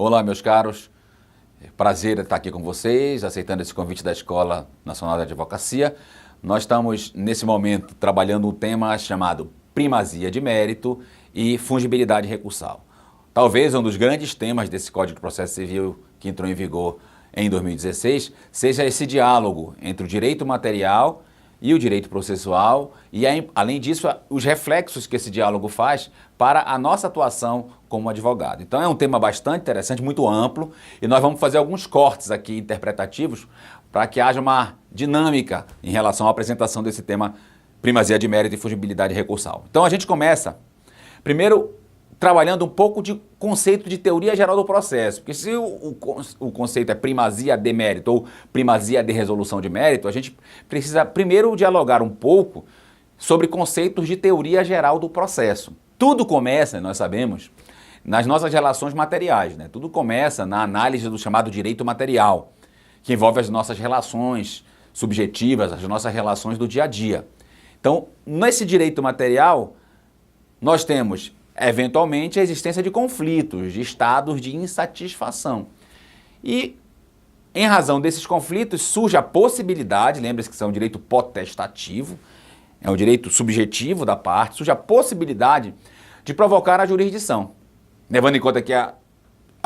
Olá, meus caros. Prazer estar aqui com vocês, aceitando esse convite da Escola Nacional de Advocacia. Nós estamos, nesse momento, trabalhando um tema chamado primazia de mérito e fungibilidade recursal. Talvez um dos grandes temas desse Código de Processo Civil que entrou em vigor em 2016 seja esse diálogo entre o direito material e o direito processual e, além disso, os reflexos que esse diálogo faz para a nossa atuação como advogado. Então é um tema bastante interessante, muito amplo, e nós vamos fazer alguns cortes aqui interpretativos para que haja uma dinâmica em relação à apresentação desse tema primazia de mérito e fungibilidade recursal. Então a gente começa, primeiro, trabalhando um pouco de conceito de teoria geral do processo, porque se o conceito é primazia de mérito ou primazia de resolução de mérito, a gente precisa primeiro dialogar um pouco sobre conceitos de teoria geral do processo. Tudo começa, nós sabemos, nas nossas relações materiais, né? Tudo começa na análise do chamado direito material, que envolve as nossas relações subjetivas, as nossas relações do dia a dia. Então, nesse direito material, nós temos eventualmente a existência de conflitos, de estados de insatisfação. E, em razão desses conflitos, surge a possibilidade, lembre-se que isso é um direito potestativo, é um direito subjetivo da parte, surge a possibilidade de provocar a jurisdição. Levando em conta que a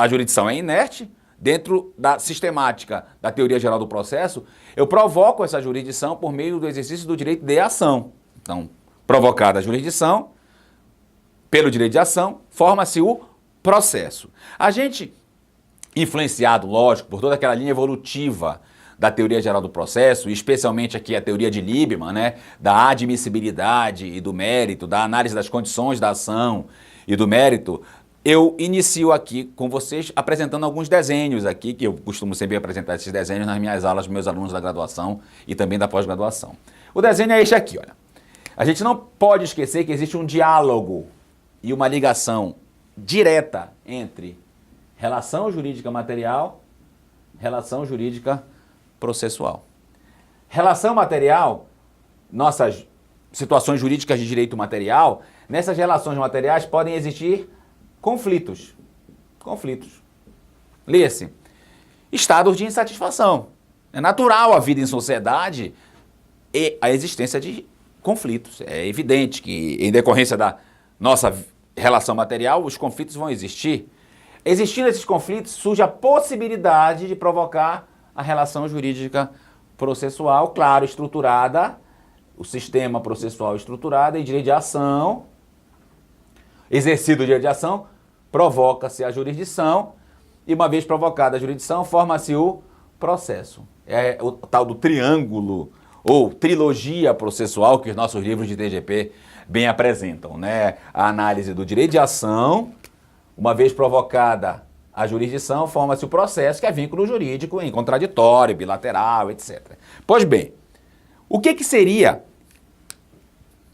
jurisdição é inerte, dentro da sistemática da teoria geral do processo, eu provoco essa jurisdição por meio do exercício do direito de ação. Então, provocada a jurisdição, pelo direito de ação, forma-se o processo. A gente, influenciado, lógico, por toda aquela linha evolutiva da teoria geral do processo, especialmente aqui a teoria de Liebman, né, da admissibilidade e do mérito, da análise das condições da ação e do mérito, eu inicio aqui com vocês apresentando alguns desenhos aqui, que eu costumo sempre apresentar esses desenhos nas minhas aulas dos meus alunos da graduação e também da pós-graduação. O desenho é este aqui, olha. A gente não pode esquecer que existe um diálogo e uma ligação direta entre relação jurídica material, relação jurídica processual. Relação material, nossas situações jurídicas de direito material, nessas relações materiais podem existir conflitos. Leia-se. Estados de insatisfação. É natural a vida em sociedade e a existência de conflitos. É evidente que, em decorrência da nossa relação material, os conflitos vão existir. Existindo esses conflitos, surge a possibilidade de provocar a relação jurídica processual, claro, estruturada, o sistema processual estruturado em direito de ação, exercido o direito de ação, provoca-se a jurisdição, e uma vez provocada a jurisdição, forma-se o processo. É o tal do triângulo, ou trilogia processual, que os nossos livros de TGP bem apresentam, né? A análise do direito de ação, uma vez provocada a jurisdição, forma-se o processo, que é vínculo jurídico em contraditório, bilateral, etc. Pois bem, o que seria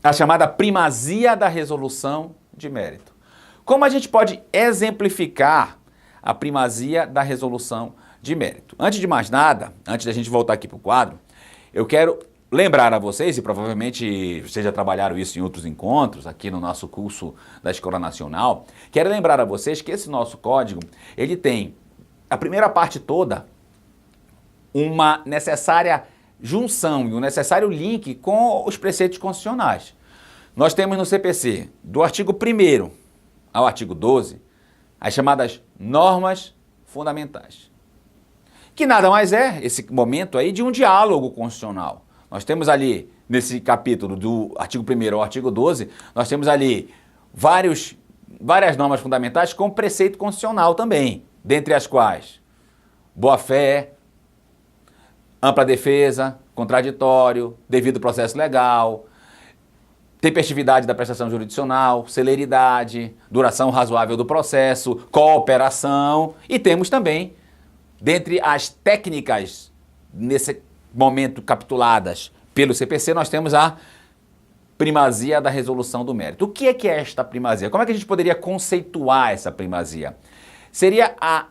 a chamada primazia da resolução de mérito? Como a gente pode exemplificar a primazia da resolução de mérito? Antes de mais nada, antes da gente voltar aqui para o quadro, eu quero lembrar a vocês, e provavelmente vocês já trabalharam isso em outros encontros, aqui no nosso curso da Escola Nacional, quero lembrar a vocês que esse nosso código, ele tem, a primeira parte toda, uma necessária junção e um necessário link com os preceitos constitucionais. Nós temos no CPC, do artigo 1º ao artigo 12, as chamadas normas fundamentais, que nada mais é, esse momento aí, de um diálogo constitucional. Nós temos ali, nesse capítulo do artigo 1º ao artigo 12, nós temos ali várias normas fundamentais com preceito constitucional também, dentre as quais boa-fé, ampla defesa, contraditório, devido processo legal, tempestividade da prestação jurisdicional, celeridade, duração razoável do processo, cooperação, e temos também, dentre as técnicas nesse momento capituladas pelo CPC, nós temos a primazia da resolução do mérito. O que é esta primazia? Como é que a gente poderia conceituar essa primazia? Seria a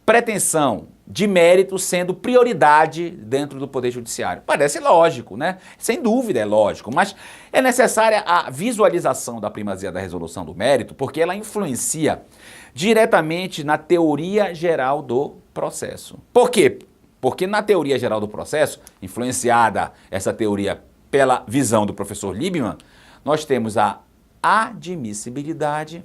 pretensão de mérito sendo prioridade dentro do Poder Judiciário. Parece lógico, né? Sem dúvida é lógico, mas é necessária a visualização da primazia da resolução do mérito porque ela influencia diretamente na teoria geral do processo. Por quê? Porque na teoria geral do processo, influenciada essa teoria pela visão do professor Liebman, nós temos a admissibilidade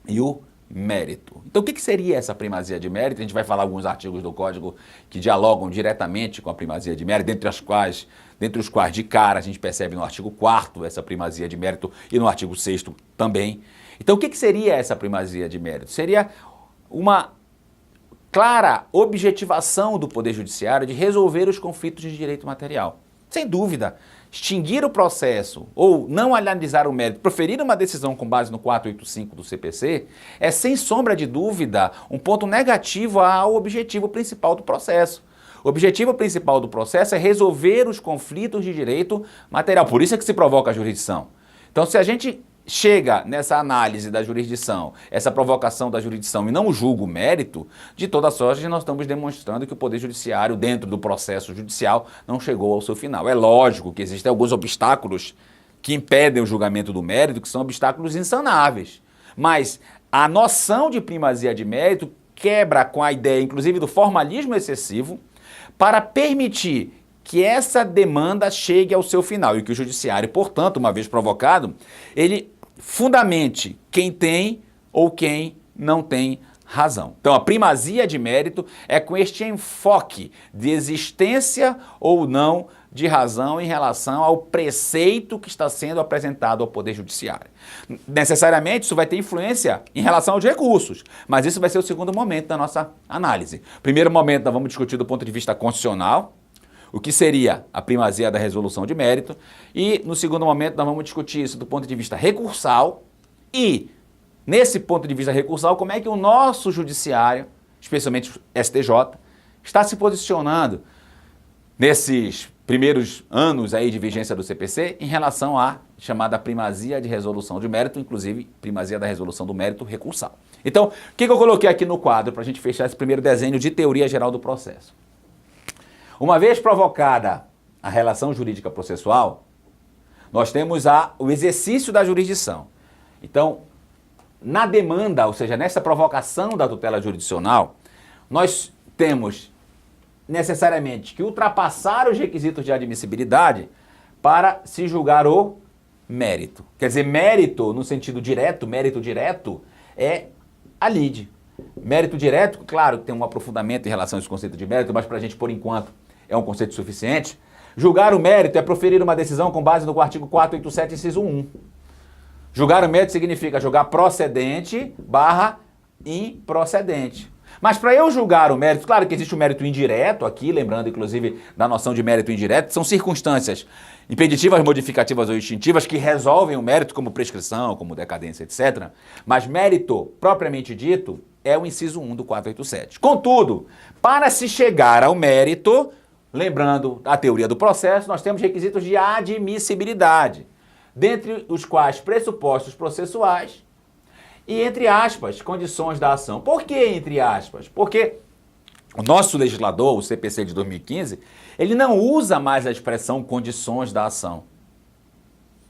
e o mérito. Então o que seria essa primazia de mérito? A gente vai falar alguns artigos do Código que dialogam diretamente com a primazia de mérito, dentre os quais de cara a gente percebe no artigo 4º essa primazia de mérito e no artigo 6º também. Então o que seria essa primazia de mérito? Seria uma clara objetivação do Poder Judiciário de resolver os conflitos de direito material. Sem dúvida, extinguir o processo ou não analisar o mérito, proferir uma decisão com base no 485 do CPC, é sem sombra de dúvida um ponto negativo ao objetivo principal do processo. O objetivo principal do processo é resolver os conflitos de direito material, por isso é que se provoca a jurisdição. Então, se a gente chega nessa análise da jurisdição, essa provocação da jurisdição e não julga o mérito, de toda sorte nós estamos demonstrando que o Poder Judiciário, dentro do processo judicial, não chegou ao seu final. É lógico que existem alguns obstáculos que impedem o julgamento do mérito, que são obstáculos insanáveis. Mas a noção de primazia de mérito quebra com a ideia, inclusive, do formalismo excessivo, para permitir que essa demanda chegue ao seu final e que o judiciário, portanto, uma vez provocado, ele fundamente quem tem ou quem não tem razão. Então, a primazia de mérito é com este enfoque de existência ou não de razão em relação ao preceito que está sendo apresentado ao Poder Judiciário. Necessariamente, isso vai ter influência em relação aos recursos, mas isso vai ser o segundo momento da nossa análise. Primeiro momento, nós vamos discutir do ponto de vista constitucional, o que seria a primazia da resolução de mérito, e no segundo momento nós vamos discutir isso do ponto de vista recursal e, nesse ponto de vista recursal, como é que o nosso judiciário, especialmente o STJ, está se posicionando nesses primeiros anos aí de vigência do CPC em relação à chamada primazia de resolução de mérito, inclusive primazia da resolução do mérito recursal. Então, o que eu coloquei aqui no quadro para a gente fechar esse primeiro desenho de teoria geral do processo? Uma vez provocada a relação jurídica processual, nós temos o exercício da jurisdição. Então, na demanda, ou seja, nessa provocação da tutela jurisdicional, nós temos necessariamente que ultrapassar os requisitos de admissibilidade para se julgar o mérito. Quer dizer, mérito no sentido direto, mérito direto é a lide. Mérito direto, claro, tem um aprofundamento em relação a esse conceito de mérito, mas para a gente, por enquanto, é um conceito suficiente. Julgar o mérito é proferir uma decisão com base no artigo 487, inciso 1. Julgar o mérito significa julgar procedente barra improcedente. Mas para eu julgar o mérito, claro que existe o mérito indireto aqui, lembrando inclusive da noção de mérito indireto, são circunstâncias impeditivas, modificativas ou extintivas que resolvem o mérito, como prescrição, como decadência, etc. Mas mérito, propriamente dito, é o inciso 1 do 487. Contudo, para se chegar ao mérito, lembrando a teoria do processo, nós temos requisitos de admissibilidade, dentre os quais pressupostos processuais e, entre aspas, condições da ação. Por que entre aspas? Porque o nosso legislador, o CPC de 2015, ele não usa mais a expressão condições da ação.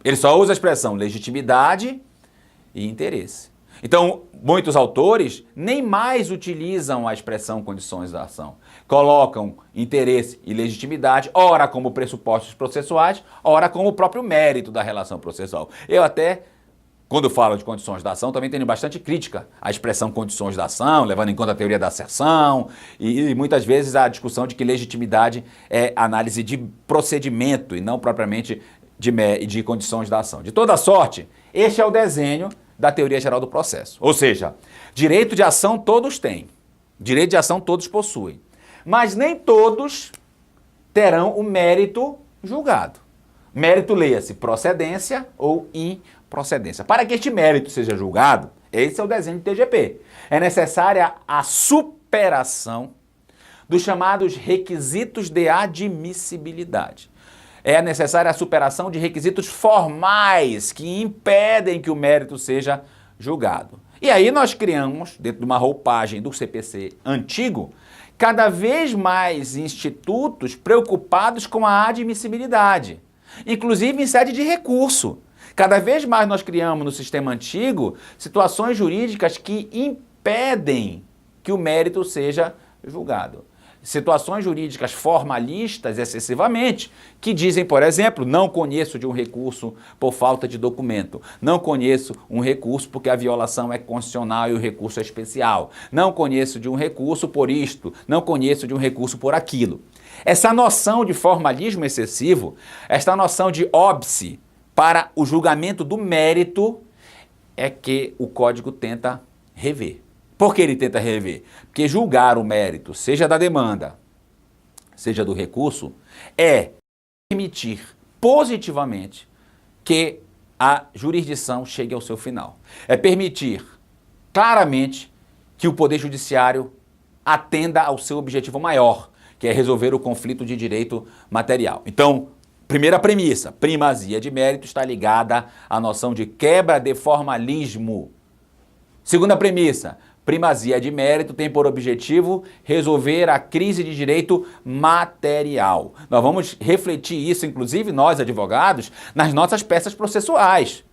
Ele só usa a expressão legitimidade e interesse. Então, muitos autores nem mais utilizam a expressão condições da ação. Colocam interesse e legitimidade, ora como pressupostos processuais, ora como o próprio mérito da relação processual. Eu até, quando falo de condições da ação, também tenho bastante crítica à expressão condições da ação, levando em conta a teoria da asserção e muitas vezes a discussão de que legitimidade é análise de procedimento e não propriamente de condições da ação. De toda sorte, este é o desenho da teoria geral do processo. Ou seja, direito de ação todos têm, direito de ação todos possuem, mas nem todos terão o mérito julgado. Mérito, leia-se, procedência ou improcedência. Para que este mérito seja julgado, esse é o desenho de TGP. É necessária a superação dos chamados requisitos de admissibilidade. É necessária a superação de requisitos formais que impedem que o mérito seja julgado. E aí nós criamos, dentro de uma roupagem do CPC antigo, cada vez mais institutos preocupados com a admissibilidade, inclusive em sede de recurso. Cada vez mais nós criamos no sistema antigo situações jurídicas que impedem que o mérito seja julgado. Situações jurídicas formalistas excessivamente, que dizem, por exemplo, não conheço de um recurso por falta de documento, não conheço um recurso porque a violação é constitucional e o recurso é especial, não conheço de um recurso por isto, não conheço de um recurso por aquilo. Essa noção de formalismo excessivo, esta noção de óbice para o julgamento do mérito é que o Código tenta rever. Por que ele tenta rever? Porque julgar o mérito, seja da demanda, seja do recurso, é permitir positivamente que a jurisdição chegue ao seu final. É permitir claramente que o Poder Judiciário atenda ao seu objetivo maior, que é resolver o conflito de direito material. Então, primeira premissa, primazia de mérito está ligada à noção de quebra de formalismo. Segunda premissa, primazia de mérito tem por objetivo resolver a crise de direito material. Nós vamos refletir isso, inclusive nós advogados, nas nossas peças processuais.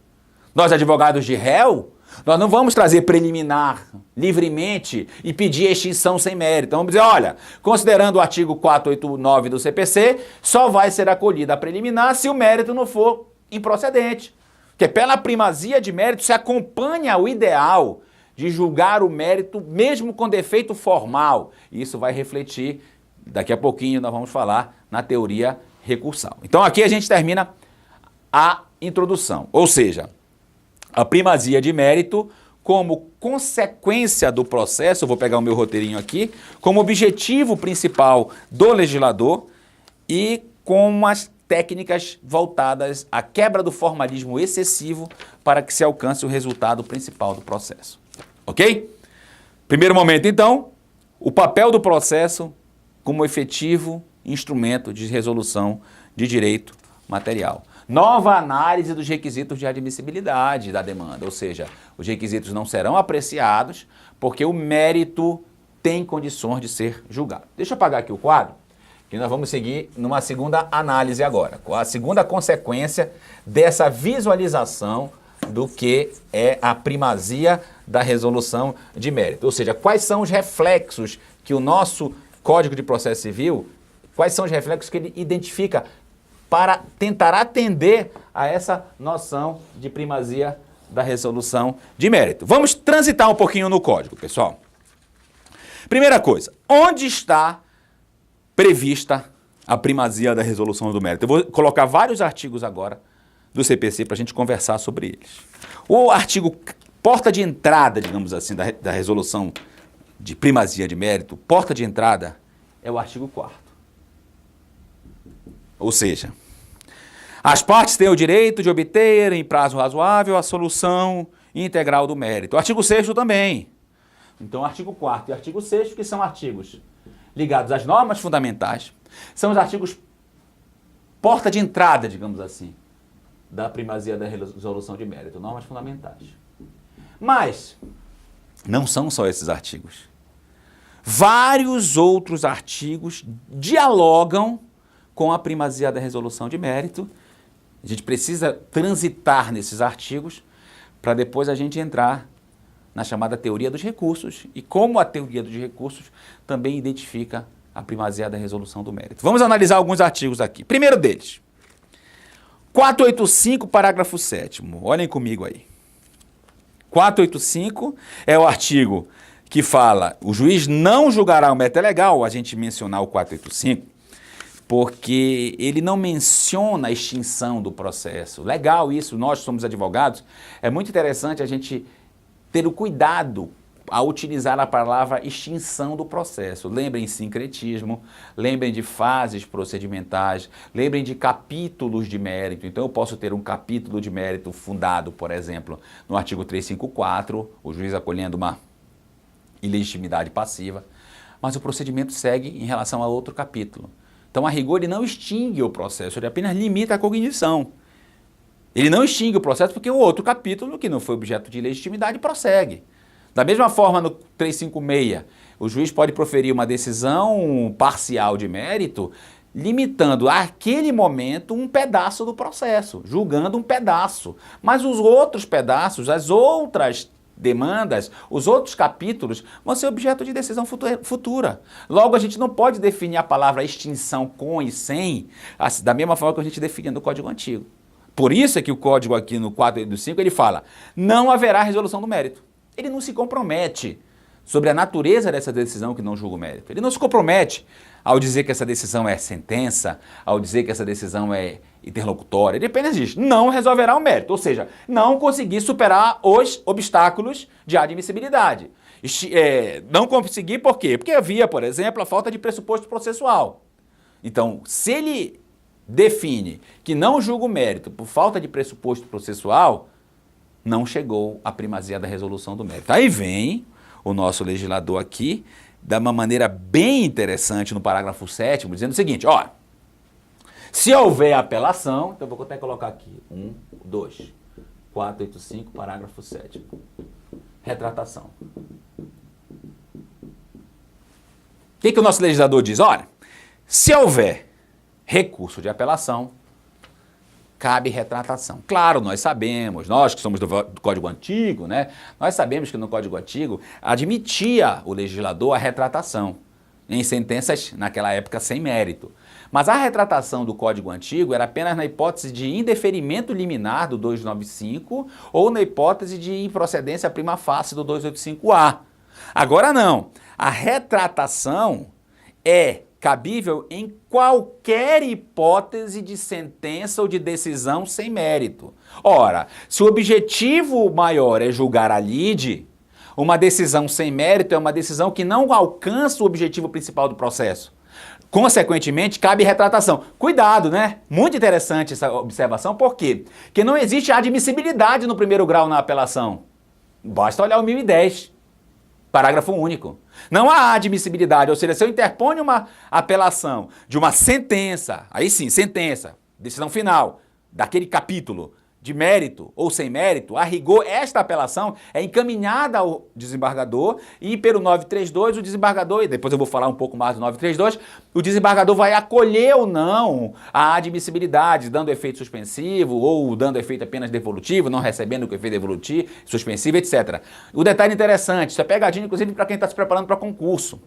Nós advogados de réu, nós não vamos trazer preliminar livremente e pedir extinção sem mérito. Vamos dizer, olha, considerando o artigo 489 do CPC, só vai ser acolhida a preliminar se o mérito não for improcedente. Porque pela primazia de mérito se acompanha o ideal de julgar o mérito mesmo com defeito formal. Isso vai refletir, daqui a pouquinho nós vamos falar na teoria recursal. Então aqui a gente termina a introdução, ou seja, a primazia de mérito como consequência do processo, eu vou pegar o meu roteirinho aqui, como objetivo principal do legislador e com as técnicas voltadas à quebra do formalismo excessivo para que se alcance o resultado principal do processo. Ok? Primeiro momento, então, o papel do processo como efetivo instrumento de resolução de direito material. Nova análise dos requisitos de admissibilidade da demanda, ou seja, os requisitos não serão apreciados porque o mérito tem condições de ser julgado. Deixa eu apagar aqui o quadro, que nós vamos seguir numa segunda análise agora, com a segunda consequência dessa visualização do que é a primazia da resolução de mérito. Ou seja, quais são os reflexos que o nosso Código de Processo Civil, quais são os reflexos que ele identifica para tentar atender a essa noção de primazia da resolução de mérito. Vamos transitar um pouquinho no Código, pessoal. Primeira coisa, onde está prevista a primazia da resolução do mérito? Eu vou colocar vários artigos agora do CPC para a gente conversar sobre eles. O artigo porta de entrada, digamos assim, da resolução de primazia de mérito, porta de entrada é o artigo 4º. Ou seja, as partes têm o direito de obter em prazo razoável a solução integral do mérito. O artigo 6º também. Então, o artigo 4º e o artigo 6º, que são artigos ligados às normas fundamentais, são os artigos porta de entrada, digamos assim, da primazia da resolução de mérito, normas fundamentais. Mas não são só esses artigos. Vários outros artigos dialogam com a primazia da resolução de mérito. A gente precisa transitar nesses artigos para depois a gente entrar na chamada teoria dos recursos e como a teoria dos recursos também identifica a primazia da resolução do mérito. Vamos analisar alguns artigos aqui. Primeiro deles, 485, parágrafo 7º. Olhem comigo aí. 485 é o artigo que fala, o juiz não julgará o mérito. É legal a gente mencionar o 485, porque ele não menciona a extinção do processo. Legal isso, nós somos advogados, é muito interessante a gente ter o cuidado a utilizar a palavra extinção do processo. Lembrem sincretismo, lembrem de fases procedimentais, lembrem de capítulos de mérito. Então eu posso ter um capítulo de mérito fundado, por exemplo, no artigo 354, o juiz acolhendo uma ilegitimidade passiva, mas o procedimento segue em relação a outro capítulo. Então, a rigor, ele não extingue o processo, ele apenas limita a cognição. Ele não extingue o processo porque o outro capítulo, que não foi objeto de legitimidade, prossegue. Da mesma forma, no 356, o juiz pode proferir uma decisão parcial de mérito limitando àquele momento um pedaço do processo, julgando um pedaço. Mas os outros pedaços, as outras demandas, os outros capítulos vão ser objeto de decisão futura. Logo, a gente não pode definir a palavra extinção com e sem da mesma forma que a gente definia no Código Antigo. Por isso é que o Código aqui no 485 ele fala, não haverá resolução do mérito. Ele não se compromete sobre a natureza dessa decisão que não julga o mérito. Ele não se compromete ao dizer que essa decisão é sentença, ao dizer que essa decisão é interlocutória. Ele apenas diz, não resolverá o mérito, ou seja, não conseguir superar os obstáculos de admissibilidade. Não conseguir por quê? Porque havia, por exemplo, a falta de pressuposto processual. Então, se ele define que não julga o mérito por falta de pressuposto processual, não chegou à primazia da resolução do mérito. Aí vem o nosso legislador aqui, de uma maneira bem interessante no parágrafo 7º, dizendo o seguinte, ó, se houver apelação, então eu vou até colocar aqui, 1, 2, 485, parágrafo 7º, retratação. O que o nosso legislador diz? Olha, se houver recurso de apelação, cabe retratação. Claro, nós sabemos, nós que somos do Código Antigo, né? Nós sabemos que no Código Antigo admitia o legislador a retratação em sentenças, naquela época, sem mérito. Mas a retratação do Código Antigo era apenas na hipótese de indeferimento liminar do 295 ou na hipótese de improcedência prima facie do 285-A. Agora não. A retratação é cabível em qualquer hipótese de sentença ou de decisão sem mérito. Ora, se o objetivo maior é julgar a lide, uma decisão sem mérito é uma decisão que não alcança o objetivo principal do processo. Consequentemente, cabe retratação. Cuidado, né? Muito interessante essa observação, por quê? Porque não existe admissibilidade no primeiro grau na apelação. Basta olhar o 1010. Parágrafo único. Não há admissibilidade, ou seja, se eu interponho uma apelação de uma sentença, aí sim, sentença, decisão final, daquele capítulo de mérito ou sem mérito, a rigor, esta apelação é encaminhada ao desembargador e pelo 932 o desembargador, e depois eu vou falar um pouco mais do 932, o desembargador vai acolher ou não a admissibilidade, dando efeito suspensivo ou dando efeito apenas devolutivo, não recebendo o efeito devolutivo, suspensivo, etc. O detalhe interessante, isso é pegadinha inclusive para quem está se preparando para concurso.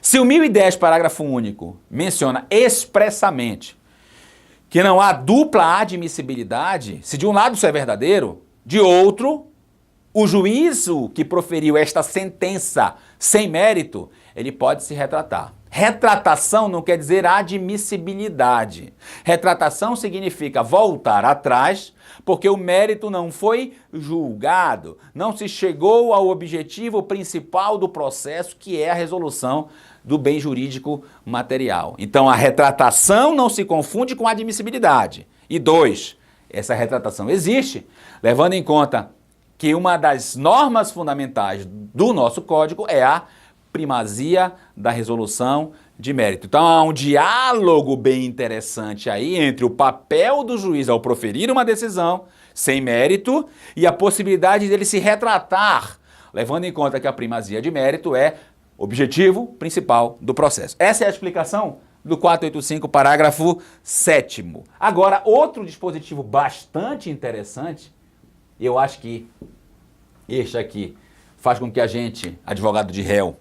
Se o 1010, parágrafo único, menciona expressamente que não há dupla admissibilidade, se de um lado isso é verdadeiro, de outro, o juízo que proferiu esta sentença sem mérito, ele pode se retratar. Retratação não quer dizer admissibilidade. Retratação significa voltar atrás, porque o mérito não foi julgado, não se chegou ao objetivo principal do processo, que é a resolução do bem jurídico material. Então, a retratação não se confunde com a admissibilidade. E 2, essa retratação existe, levando em conta que uma das normas fundamentais do nosso código é a primazia da resolução de mérito. Então, há um diálogo bem interessante aí entre o papel do juiz ao proferir uma decisão sem mérito e a possibilidade dele se retratar, levando em conta que a primazia de mérito é objetivo principal do processo. Essa é a explicação do 485, parágrafo 7º. Agora, outro dispositivo bastante interessante, e eu acho que este aqui faz com que a gente, advogado de réu,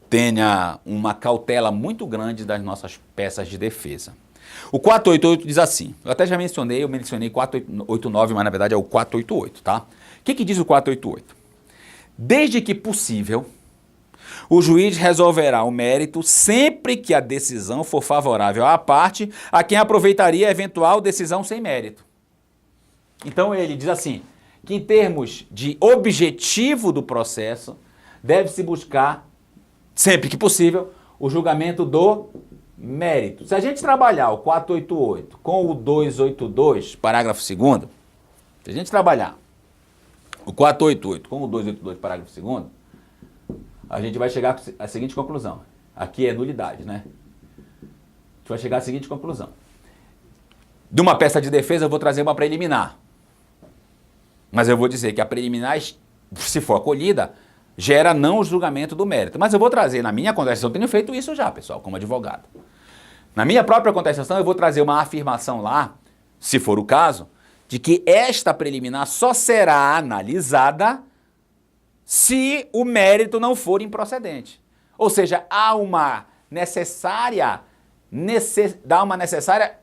tenha uma cautela muito grande das nossas peças de defesa. O 488 diz assim, eu até já mencionei 489, mas na verdade é o 488, tá? O que diz o 488? Desde que possível, o juiz resolverá o mérito sempre que a decisão for favorável à parte a quem aproveitaria a eventual decisão sem mérito. Então ele diz assim, que em termos de objetivo do processo, deve-se buscar, sempre que possível, o julgamento do mérito. Se a gente trabalhar o 488 com o 282, parágrafo 2º, se a gente trabalhar o 488 com o 282, parágrafo 2º, a gente vai chegar à seguinte conclusão. Aqui é nulidade, né? A gente vai chegar à seguinte conclusão. De uma peça de defesa eu vou trazer uma preliminar. Mas eu vou dizer que a preliminar, se for acolhida, gera não o julgamento do mérito. Mas eu vou trazer na minha contestação, eu tenho feito isso já, pessoal, como advogado. Na minha própria contestação, eu vou trazer uma afirmação lá, se for o caso, de que esta preliminar só será analisada se o mérito não for improcedente. Ou seja, há uma necessária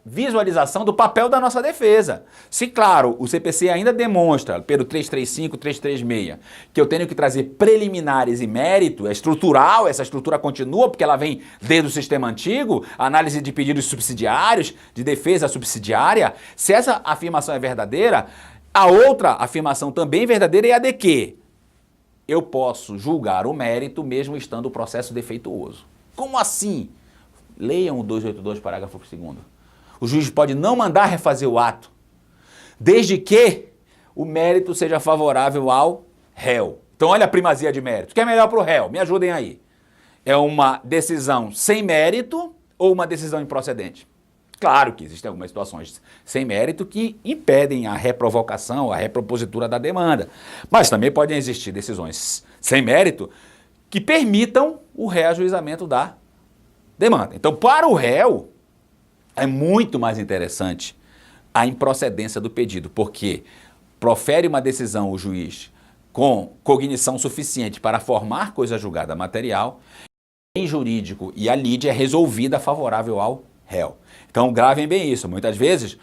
visualização do papel da nossa defesa. Se, claro, o CPC ainda demonstra, pelo 335, 336, que eu tenho que trazer preliminares e mérito, é estrutural, essa estrutura continua, porque ela vem desde o sistema antigo, análise de pedidos subsidiários, de defesa subsidiária, se essa afirmação é verdadeira, a outra afirmação também verdadeira é a de que eu posso julgar o mérito mesmo estando o processo defeituoso. Como assim? Leiam o 282, parágrafo 2º. O juiz pode não mandar refazer o ato, desde que o mérito seja favorável ao réu. Então olha a primazia de mérito. O que é melhor para o réu? Me ajudem aí. É uma decisão sem mérito ou uma decisão improcedente? Claro que existem algumas situações sem mérito que impedem a reprovocação, a repropositura da demanda. Mas também podem existir decisões sem mérito que permitam o reajuizamento da demanda. Então, para o réu, é muito mais interessante a improcedência do pedido, porque profere uma decisão o juiz com cognição suficiente para formar coisa julgada material, em jurídico e a lide é resolvida favorável ao réu. Então, gravem bem isso. Muitas vezes,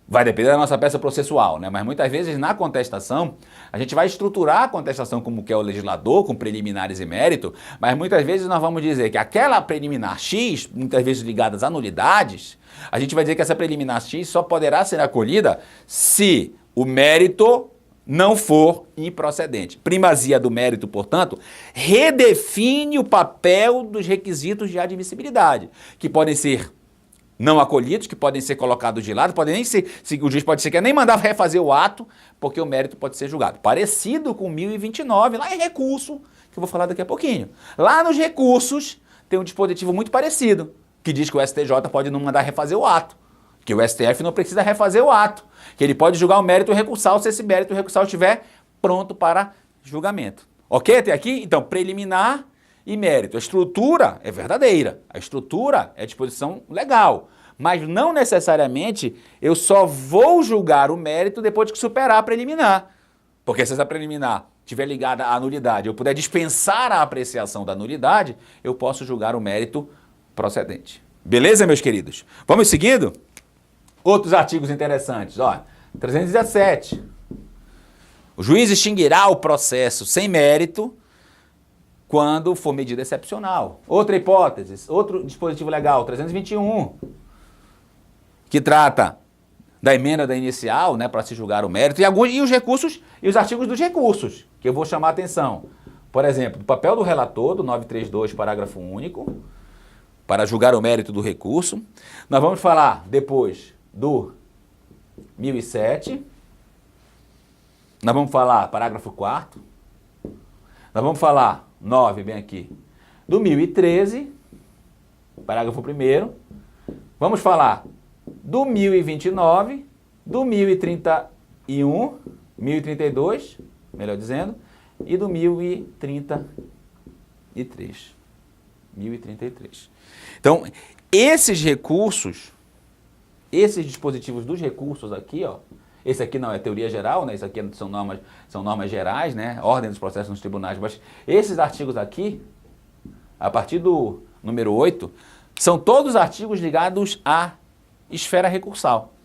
vai depender da nossa peça processual, né? Mas muitas vezes na contestação, a gente vai estruturar a contestação como quer o legislador, com preliminares e mérito, mas muitas vezes nós vamos dizer que aquela preliminar X, muitas vezes ligadas a nulidades, a gente vai dizer que essa preliminar X só poderá ser acolhida se o mérito não for improcedente. Primazia do mérito, portanto, redefine o papel dos requisitos de admissibilidade, que podem ser não acolhidos, que podem ser colocados de lado, podem nem ser, o juiz pode sequer nem mandar refazer o ato, porque o mérito pode ser julgado. Parecido com 1029, lá em recurso, que eu vou falar daqui a pouquinho. Lá nos recursos tem um dispositivo muito parecido, que diz que o STJ pode não mandar refazer o ato, que o STF não precisa refazer o ato, que ele pode julgar o mérito recursal se esse mérito recursal estiver pronto para julgamento. Ok até aqui? Então, preliminar e mérito. A estrutura é verdadeira, a estrutura é disposição legal, mas não necessariamente eu só vou julgar o mérito depois de que superar a preliminar. Porque se essa preliminar estiver ligada à nulidade, eu puder dispensar a apreciação da nulidade, eu posso julgar o mérito procedente. Beleza, meus queridos? Vamos seguindo? Outros artigos interessantes, ó, 317. O juiz extinguirá o processo sem mérito quando for medida excepcional. Outra hipótese, outro dispositivo legal, 321, que trata da emenda da inicial, né, para se julgar o mérito, e os recursos, e os artigos dos recursos, que eu vou chamar a atenção. Por exemplo, do papel do relator, do 932, parágrafo único, para julgar o mérito do recurso. Nós vamos falar depois do 1007, nós vamos falar parágrafo 4º, nós vamos falar 9, bem aqui, do 1013, parágrafo 1º, vamos falar do 1029, do 1031, 1032, melhor dizendo, e do 1033. 1033. Então, esses recursos, esses dispositivos dos recursos aqui, ó, esse aqui não é teoria geral, né? Isso aqui são normas gerais, né? Ordem dos processos nos tribunais, mas esses artigos aqui, a partir do número 8, são todos artigos ligados à esfera recursal.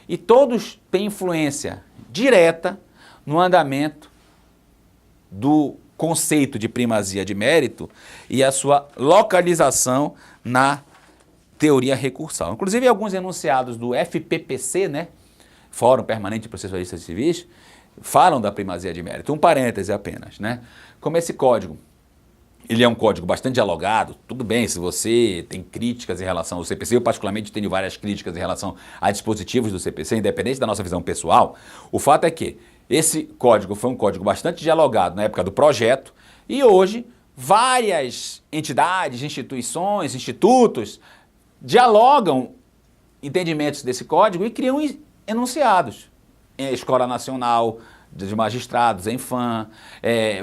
E todos têm influência direta no andamento do conceito de primazia de mérito e a sua localização na teoria recursal. Inclusive, alguns enunciados do FPPC, né? Fórum Permanente de Processualistas Civis, falam da primazia de mérito. Um parêntese apenas, né? Como esse código, ele é um código bastante dialogado, tudo bem, se você tem críticas em relação ao CPC, eu particularmente tenho várias críticas em relação a dispositivos do CPC, independente da nossa visão pessoal, o fato é que esse código foi um código bastante dialogado na época do projeto e hoje várias entidades, instituições, institutos dialogam entendimentos desse código e criam enunciados. Escola Nacional de Magistrados, ENFAM,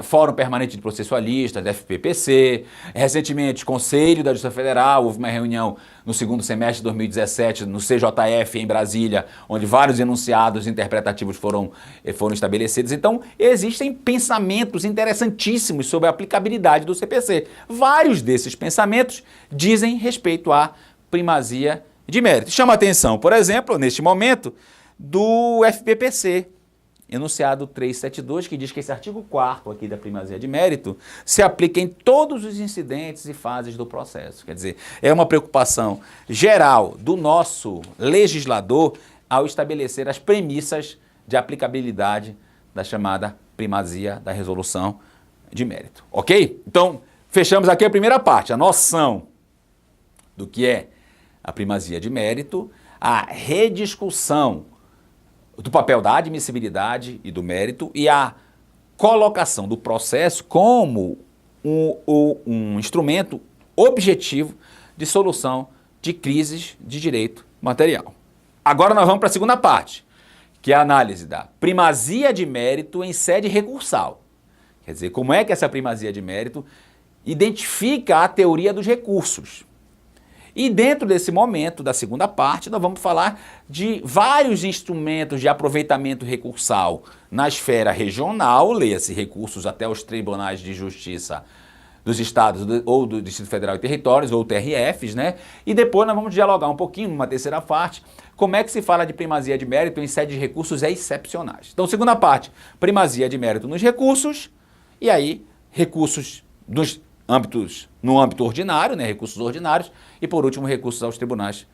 Fórum Permanente de Processualistas, FPPC, recentemente Conselho da Justiça Federal, houve uma reunião no segundo semestre de 2017 no CJF em Brasília, onde vários enunciados interpretativos foram estabelecidos. Então, existem pensamentos interessantíssimos sobre a aplicabilidade do CPC. Vários desses pensamentos dizem respeito à primazia de mérito. Chama a atenção, por exemplo, neste momento, do FPPC, enunciado 372, que diz que esse artigo 4º aqui da primazia de mérito se aplica em todos os incidentes e fases do processo. Quer dizer, é uma preocupação geral do nosso legislador ao estabelecer as premissas de aplicabilidade da chamada primazia da resolução de mérito. Ok? Então, fechamos aqui a primeira parte, a noção do que é a primazia de mérito, a rediscussão do papel da admissibilidade e do mérito e a colocação do processo como um instrumento objetivo de solução de crises de direito material. Agora nós vamos para a segunda parte, que é a análise da primazia de mérito em sede recursal. Quer dizer, como é que essa primazia de mérito identifica a teoria dos recursos. E dentro desse momento, da segunda parte, nós vamos falar de vários instrumentos de aproveitamento recursal na esfera regional, leia-se recursos até os tribunais de justiça dos estados ou do Distrito Federal e Territórios, ou TRFs, né? E depois nós vamos dialogar um pouquinho, numa terceira parte, como é que se fala de primazia de mérito em sede de recursos excepcionais. Então, segunda parte, primazia de mérito nos recursos, e aí recursos no âmbito ordinário, né, recursos ordinários, e por último, recursos aos tribunais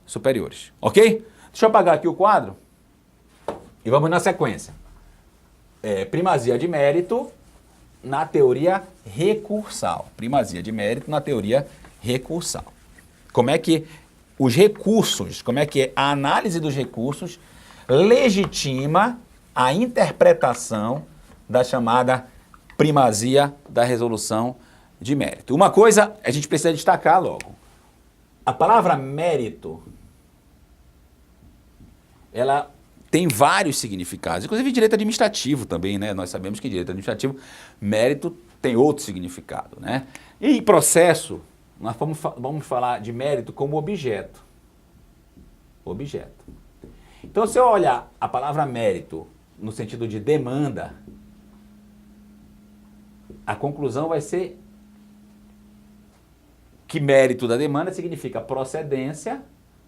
superiores. Ok? Deixa eu apagar aqui o quadro e vamos na sequência. Primazia de mérito na teoria recursal. Primazia de mérito na teoria recursal. Como é que os recursos, como é que a análise dos recursos legitima a interpretação da chamada primazia da resolução de mérito. Uma coisa a gente precisa destacar logo. A palavra mérito, ela tem vários significados, inclusive direito administrativo também, né? Nós sabemos que direito administrativo, mérito tem outro significado, né? E em processo, nós vamos falar de mérito como objeto. Objeto. Então, se eu olhar a palavra mérito no sentido de demanda, a conclusão vai ser que mérito da demanda significa procedência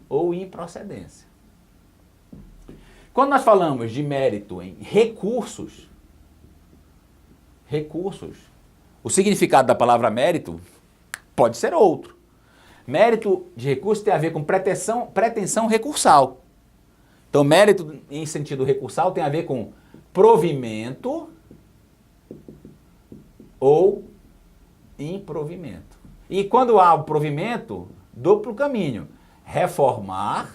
ou improcedência. Quando nós falamos de mérito em recursos, o significado da palavra mérito pode ser outro. Mérito de recurso tem a ver com pretensão recursal. Então, mérito em sentido recursal tem a ver com provimento ou improvimento. E quando há o provimento, duplo caminho, reformar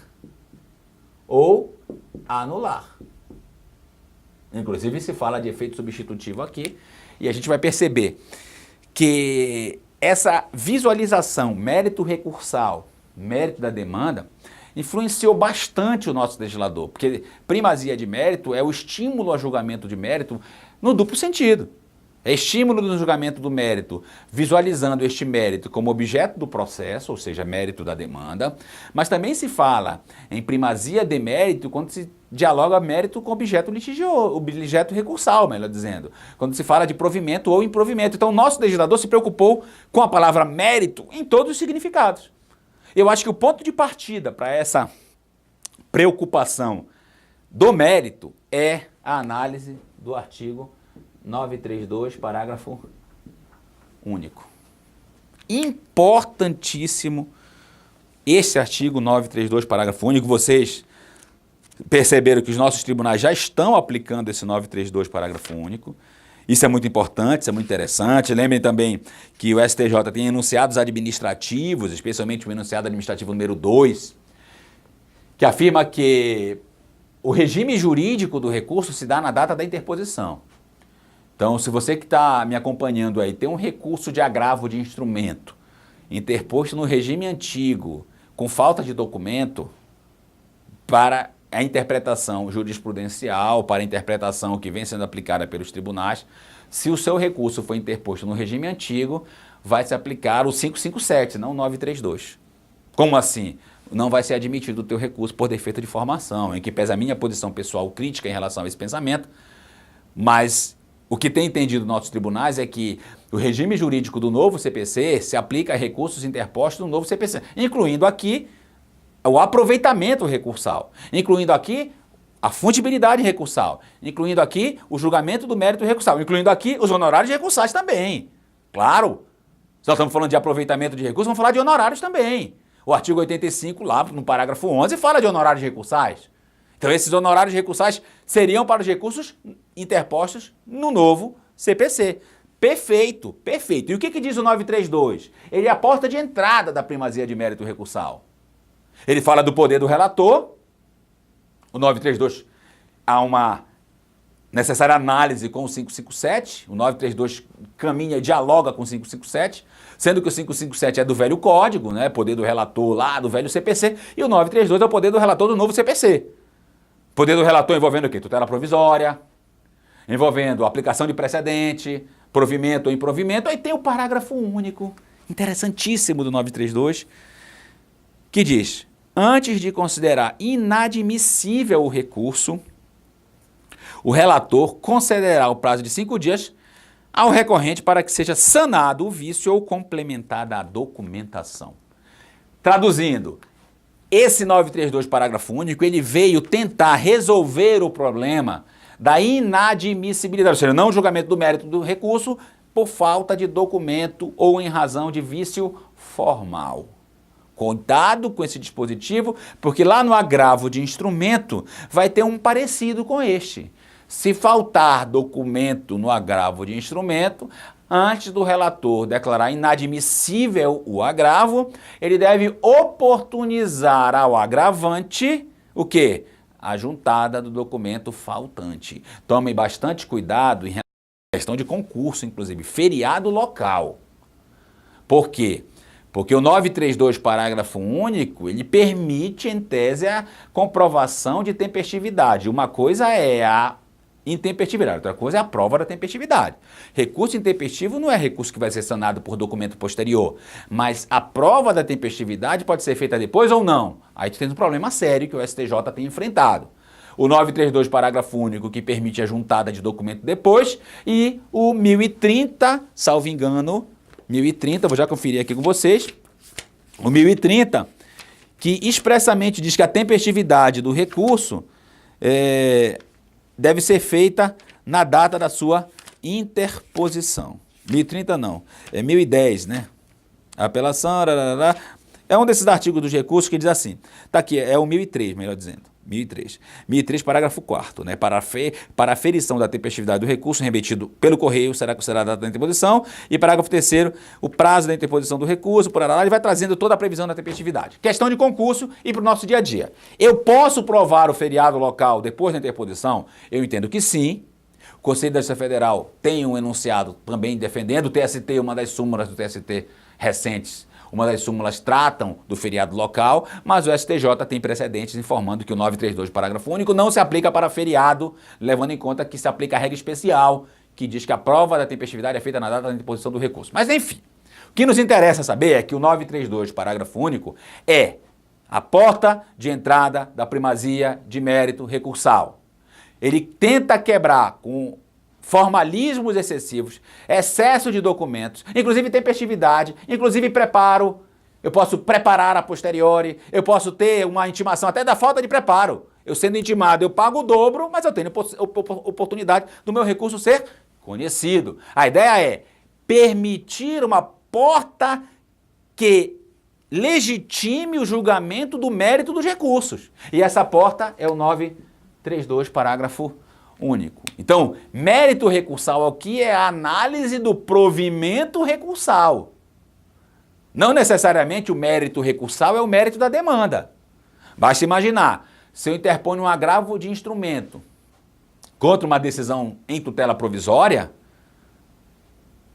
ou anular. Inclusive se fala de efeito substitutivo aqui, e a gente vai perceber que essa visualização, mérito recursal, mérito da demanda, influenciou bastante o nosso legislador, porque primazia de mérito é o estímulo a julgamento de mérito no duplo sentido. É estímulo no julgamento do mérito, visualizando este mérito como objeto do processo, ou seja, mérito da demanda, mas também se fala em primazia de mérito quando se dialoga mérito com objeto litigioso, objeto recursal, melhor dizendo, quando se fala de provimento ou improvimento. Então, o nosso legislador se preocupou com a palavra mérito em todos os significados. Eu acho que o ponto de partida para essa preocupação do mérito é a análise do artigo 932, parágrafo único. Importantíssimo esse artigo 932, parágrafo único. Vocês perceberam que os nossos tribunais já estão aplicando esse 932, parágrafo único. Isso é muito importante, isso é muito interessante. Lembrem também que o STJ tem enunciados administrativos, especialmente o enunciado administrativo número 2, que afirma que o regime jurídico do recurso se dá na data da interposição. Então, se você que está me acompanhando aí tem um recurso de agravo de instrumento interposto no regime antigo, com falta de documento, para a interpretação jurisprudencial, para a interpretação que vem sendo aplicada pelos tribunais, se o seu recurso for interposto no regime antigo, vai se aplicar o 557, não o 932. Como assim? Não vai ser admitido o teu recurso por defeito de formação, em que pesa a minha posição pessoal crítica em relação a esse pensamento, mas o que tem entendido nossos tribunais é que o regime jurídico do novo CPC se aplica a recursos interpostos no novo CPC, incluindo aqui o aproveitamento recursal, incluindo aqui a fundibilidade recursal, incluindo aqui o julgamento do mérito recursal, incluindo aqui os honorários recursais também. Claro, se nós estamos falando de aproveitamento de recursos, vamos falar de honorários também. O artigo 85, lá no parágrafo 11, fala de honorários recursais. Então, esses honorários recursais seriam para os recursos interpostos no novo CPC. Perfeito, perfeito. E o que diz o 932? Ele é a porta de entrada da primazia de mérito recursal. Ele fala do poder do relator. O 932 há uma necessária análise com o 557. O 932 caminha e dialoga com o 557, sendo que o 557 é do velho código, né? Poder do relator lá do velho CPC, e o 932 é o poder do relator do novo CPC. Poder do relator envolvendo o quê? Tutela provisória, envolvendo aplicação de precedente, provimento ou improvimento. Aí tem o parágrafo único, interessantíssimo do 932, que diz: antes de considerar inadmissível o recurso, o relator concederá o prazo de 5 dias ao recorrente para que seja sanado o vício ou complementada a documentação. Traduzindo, esse 932, parágrafo único, ele veio tentar resolver o problema da inadmissibilidade, ou seja, não o julgamento do mérito do recurso por falta de documento ou em razão de vício formal. Cuidado com esse dispositivo, porque lá no agravo de instrumento vai ter um parecido com este. Se faltar documento no agravo de instrumento, antes do relator declarar inadmissível o agravo, ele deve oportunizar ao agravante o quê? A juntada do documento faltante. Tomem bastante cuidado em relação à questão de concurso, inclusive, feriado local. Por quê? Porque o 932, parágrafo único, ele permite, em tese, a comprovação de tempestividade. Uma coisa é a intempestividade, outra coisa é a prova da tempestividade. Recurso intempestivo não é recurso que vai ser sanado por documento posterior, mas a prova da tempestividade pode ser feita depois ou não. Aí tu tem um problema sério que o STJ tem enfrentado. O 932, parágrafo único, que permite a juntada de documento depois, e o 1030, salvo engano, 1030, vou já conferir aqui com vocês, o 1030, que expressamente diz que a tempestividade do recurso deve ser feita na data da sua interposição. 1030 não, é 1010, né? Apelação, é um desses artigos dos recursos que diz assim, tá aqui, é o 1003, melhor dizendo. 1003, parágrafo 4º, né? Para a aferição da tempestividade do recurso remetido pelo correio será considerada a data da interposição. E parágrafo 3º, o prazo da interposição do recurso, ele vai trazendo toda a previsão da tempestividade. Questão de concurso e para o nosso dia a dia. Eu posso provar o feriado local depois da interposição? Eu entendo que sim. O Conselho da Justiça Federal tem um enunciado também defendendo o TST, uma das súmulas do TST recentes. Uma das súmulas tratam do feriado local, mas o STJ tem precedentes informando que o 932, parágrafo único, não se aplica para feriado, levando em conta que se aplica a regra especial, que diz que a prova da tempestividade é feita na data da interposição do recurso. Mas, enfim, o que nos interessa saber é que o 932, parágrafo único, é a porta de entrada da primazia de mérito recursal. Ele tenta quebrar com formalismos excessivos, excesso de documentos, inclusive tempestividade, inclusive preparo. Eu posso preparar a posteriori, eu posso ter uma intimação até da falta de preparo. Eu sendo intimado, eu pago o dobro, mas eu tenho oportunidade do meu recurso ser conhecido. A ideia é permitir uma porta que legitime o julgamento do mérito dos recursos. E essa porta é o 932, parágrafo único. Então, mérito recursal aqui é a análise do provimento recursal. Não necessariamente o mérito recursal é o mérito da demanda. Basta imaginar, se eu interponho um agravo de instrumento contra uma decisão em tutela provisória,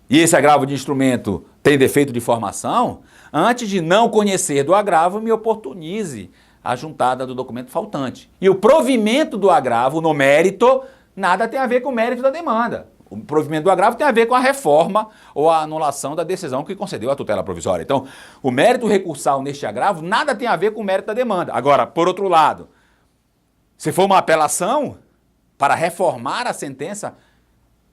e esse agravo de instrumento tem defeito de formação, antes de não conhecer do agravo, me oportunize ajuntada do documento faltante. E o provimento do agravo no mérito nada tem a ver com o mérito da demanda. O provimento do agravo tem a ver com a reforma ou a anulação da decisão que concedeu a tutela provisória. Então, o mérito recursal neste agravo nada tem a ver com o mérito da demanda. Agora, por outro lado, se for uma apelação para reformar a sentença,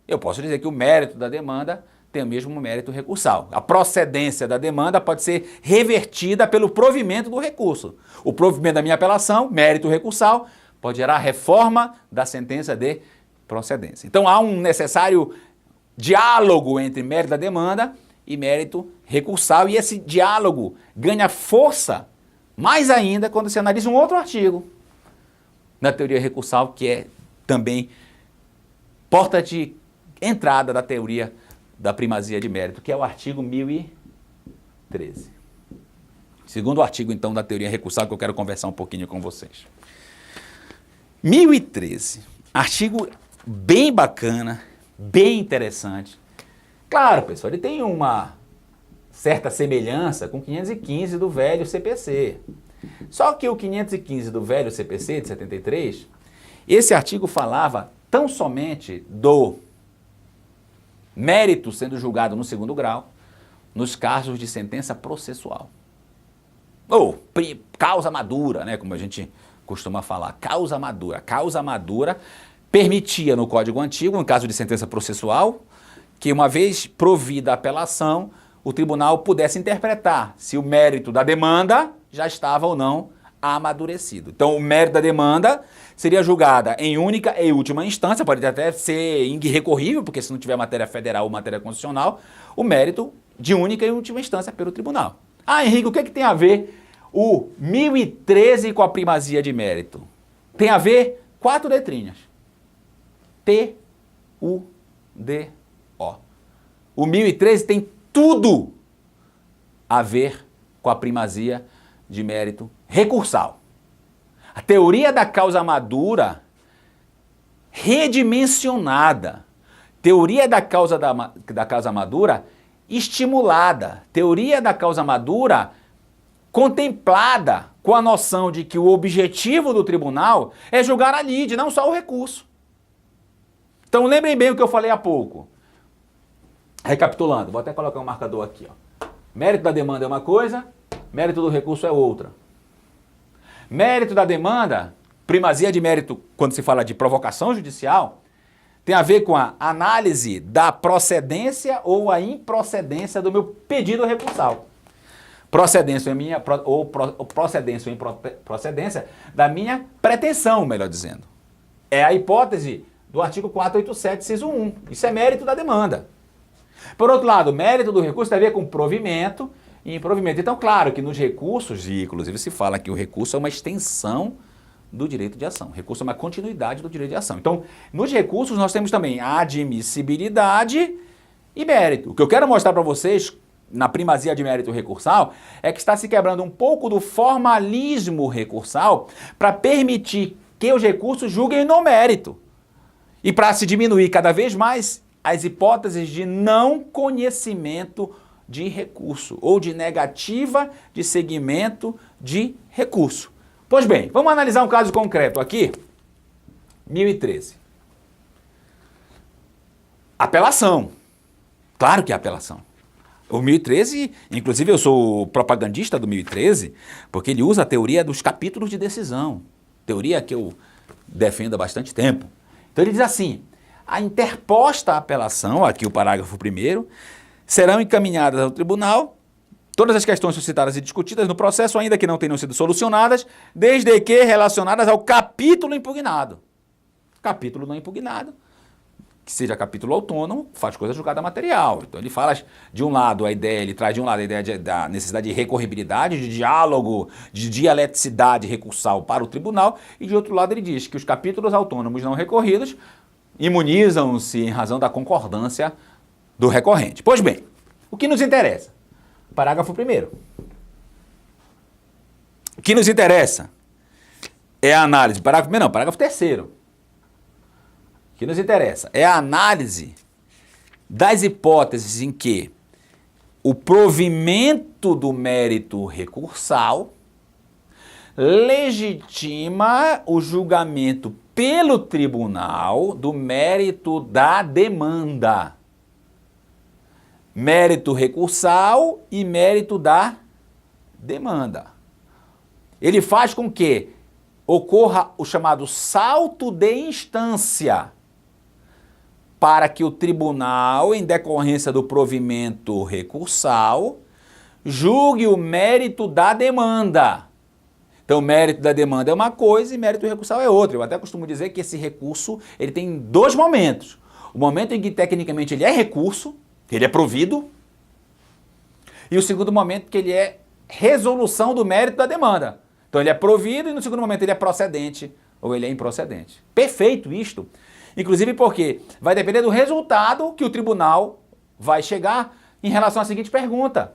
eu posso dizer que o mérito da demanda tem o mesmo mérito recursal. A procedência da demanda pode ser revertida pelo provimento do recurso. O provimento da minha apelação, mérito recursal, pode gerar reforma da sentença de procedência. Então há um necessário diálogo entre mérito da demanda e mérito recursal, e esse diálogo ganha força mais ainda quando se analisa um outro artigo na teoria recursal, que é também porta de entrada da teoria da primazia de mérito, que é o artigo 1013. Segundo artigo, então, da teoria recursal, que eu quero conversar um pouquinho com vocês. 1013, artigo bem bacana, bem interessante. Claro, pessoal, ele tem uma certa semelhança com o 515 do velho CPC. Só que o 515 do velho CPC de 73, esse artigo falava tão somente do mérito sendo julgado no segundo grau, nos casos de sentença processual. Ou causa madura, né, como a gente costuma falar, causa madura. Causa madura permitia no Código Antigo, no caso de sentença processual, que uma vez provida a apelação, o tribunal pudesse interpretar se o mérito da demanda já estava ou não amadurecido. Então, o mérito da demanda seria julgada em única e última instância, pode até ser irrecorrível, porque se não tiver matéria federal ou matéria constitucional, o mérito de única e última instância pelo tribunal. Ah, Henrique, o que tem a ver o 1013 com a primazia de mérito? Tem a ver 4 letrinhas. T-U-D-O. O 1013 tem tudo a ver com a primazia de mérito recursal. A teoria da causa madura redimensionada. Teoria da causa madura estimulada. Teoria da causa madura contemplada com a noção de que o objetivo do tribunal é julgar a lide, não só o recurso. Então lembrem bem o que eu falei há pouco. Recapitulando, vou até colocar um marcador aqui. Ó. Mérito da demanda é uma coisa, mérito do recurso é outra. Mérito da demanda, primazia de mérito, quando se fala de provocação judicial, tem a ver com a análise da procedência ou a improcedência do meu pedido recursal. Procedência ou procedência ou improcedência da minha pretensão, melhor dizendo. É a hipótese do artigo 487, inciso 1. Isso é mérito da demanda. Por outro lado, mérito do recurso tem a ver com provimento e improvimento. Então, claro que nos recursos, e inclusive se fala que o recurso é uma extensão do direito de ação. O recurso é uma continuidade do direito de ação. Então, nos recursos nós temos também admissibilidade e mérito. O que eu quero mostrar para vocês na primazia de mérito recursal é que está se quebrando um pouco do formalismo recursal para permitir que os recursos julguem no mérito. E para se diminuir cada vez mais as hipóteses de não conhecimento de recurso ou de negativa de seguimento de recurso. Pois bem, vamos analisar um caso concreto aqui. 1013. Apelação. Claro que é apelação. O 1013, inclusive eu sou propagandista do 1013, porque ele usa a teoria dos capítulos de decisão. Teoria que eu defendo há bastante tempo. Então ele diz assim: a interposta apelação, aqui o parágrafo 1º, serão encaminhadas ao tribunal todas as questões suscitadas e discutidas no processo, ainda que não tenham sido solucionadas, desde que relacionadas ao capítulo impugnado. Capítulo não impugnado, que seja capítulo autônomo, faz coisa julgada material. Então ele fala de um lado a ideia, ele traz de um lado a ideia da necessidade de recorribilidade, de diálogo, de dialeticidade recursal para o tribunal, e de outro lado ele diz que os capítulos autônomos não recorridos imunizam-se em razão da concordância do recorrente. Pois bem, o que nos interessa? Parágrafo 1º. O que nos interessa é a análise. Parágrafo 1º não, parágrafo 3º. O que nos interessa é a análise das hipóteses em que o provimento do mérito recursal legitima o julgamento pelo tribunal do mérito da demanda. Mérito recursal e mérito da demanda. Ele faz com que ocorra o chamado salto de instância, para que o tribunal, em decorrência do provimento recursal, julgue o mérito da demanda. Então, o mérito da demanda é uma coisa e mérito recursal é outra. Eu até costumo dizer que esse recurso ele tem dois momentos. O momento em que, tecnicamente, ele é recurso, que ele é provido, e o segundo momento que ele é resolução do mérito da demanda. Então, ele é provido e, no segundo momento, ele é procedente ou ele é improcedente. Perfeito isto. Inclusive porque vai depender do resultado que o tribunal vai chegar em relação à seguinte pergunta.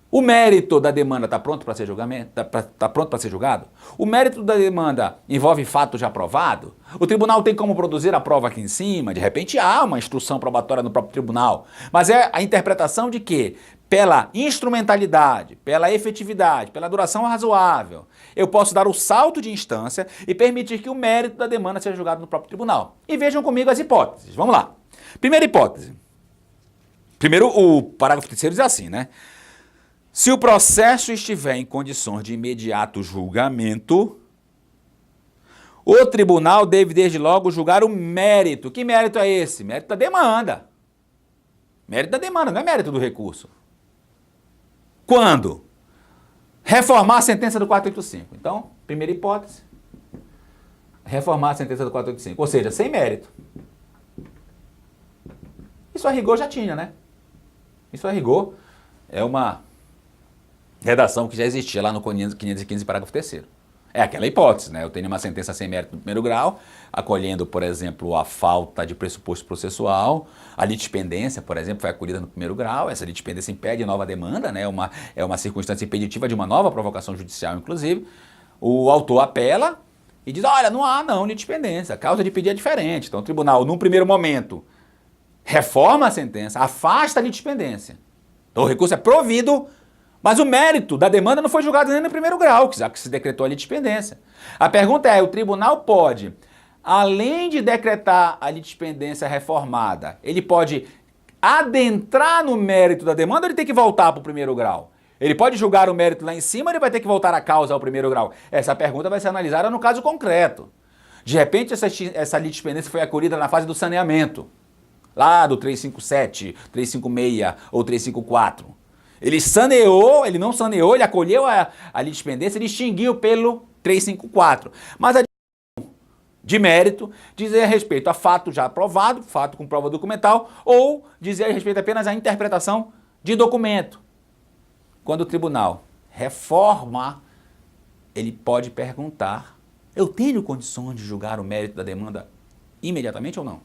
O mérito da demanda está pronto para ser julgamento? Tá pronto para ser julgado? O mérito da demanda envolve fato já provado? O tribunal tem como produzir a prova aqui em cima? De repente há uma instrução probatória no próprio tribunal. Mas é a interpretação de que, pela instrumentalidade, pela efetividade, pela duração razoável, eu posso dar o salto de instância e permitir que o mérito da demanda seja julgado no próprio tribunal. E vejam comigo as hipóteses. Vamos lá. Primeira hipótese. Primeiro, o parágrafo terceiro diz assim, né? Se o processo estiver em condições de imediato julgamento, o tribunal deve desde logo julgar o mérito. Que mérito é esse? Mérito da demanda. Mérito da demanda, não é mérito do recurso. Quando? Reformar a sentença do 485. Então, primeira hipótese, reformar a sentença do 485. Ou seja, sem mérito. Isso a rigor já tinha, né? Isso a rigor é uma redação que já existia lá no 515, parágrafo 3º. É aquela hipótese, né? Eu tenho uma sentença sem mérito no primeiro grau, acolhendo, por exemplo, a falta de pressuposto processual, a litispendência, por exemplo, foi acolhida no primeiro grau, essa litispendência impede nova demanda, né? É uma circunstância impeditiva de uma nova provocação judicial, inclusive. O autor apela e diz, olha, não há litispendência, a causa de pedir é diferente. Então o tribunal, num primeiro momento, reforma a sentença, afasta a litispendência. Então o recurso é provido, mas o mérito da demanda não foi julgado nem no primeiro grau, já que se decretou a litispendência. A pergunta é, o tribunal pode, além de decretar a litispendência reformada, ele pode adentrar no mérito da demanda ou ele tem que voltar para o primeiro grau? Ele pode julgar o mérito lá em cima ou ele vai ter que voltar a causa ao primeiro grau? Essa pergunta vai ser analisada no caso concreto. De repente, essa litispendência foi acolhida na fase do saneamento, lá do 357, 356 ou 354. Ele saneou, ele não saneou, ele acolheu a litispendência, ele extinguiu pelo 354. Mas a de mérito dizer respeito a fato já aprovado, fato com prova documental, ou dizer respeito apenas à interpretação de documento. Quando o tribunal reforma, ele pode perguntar, eu tenho condições de julgar o mérito da demanda imediatamente ou não?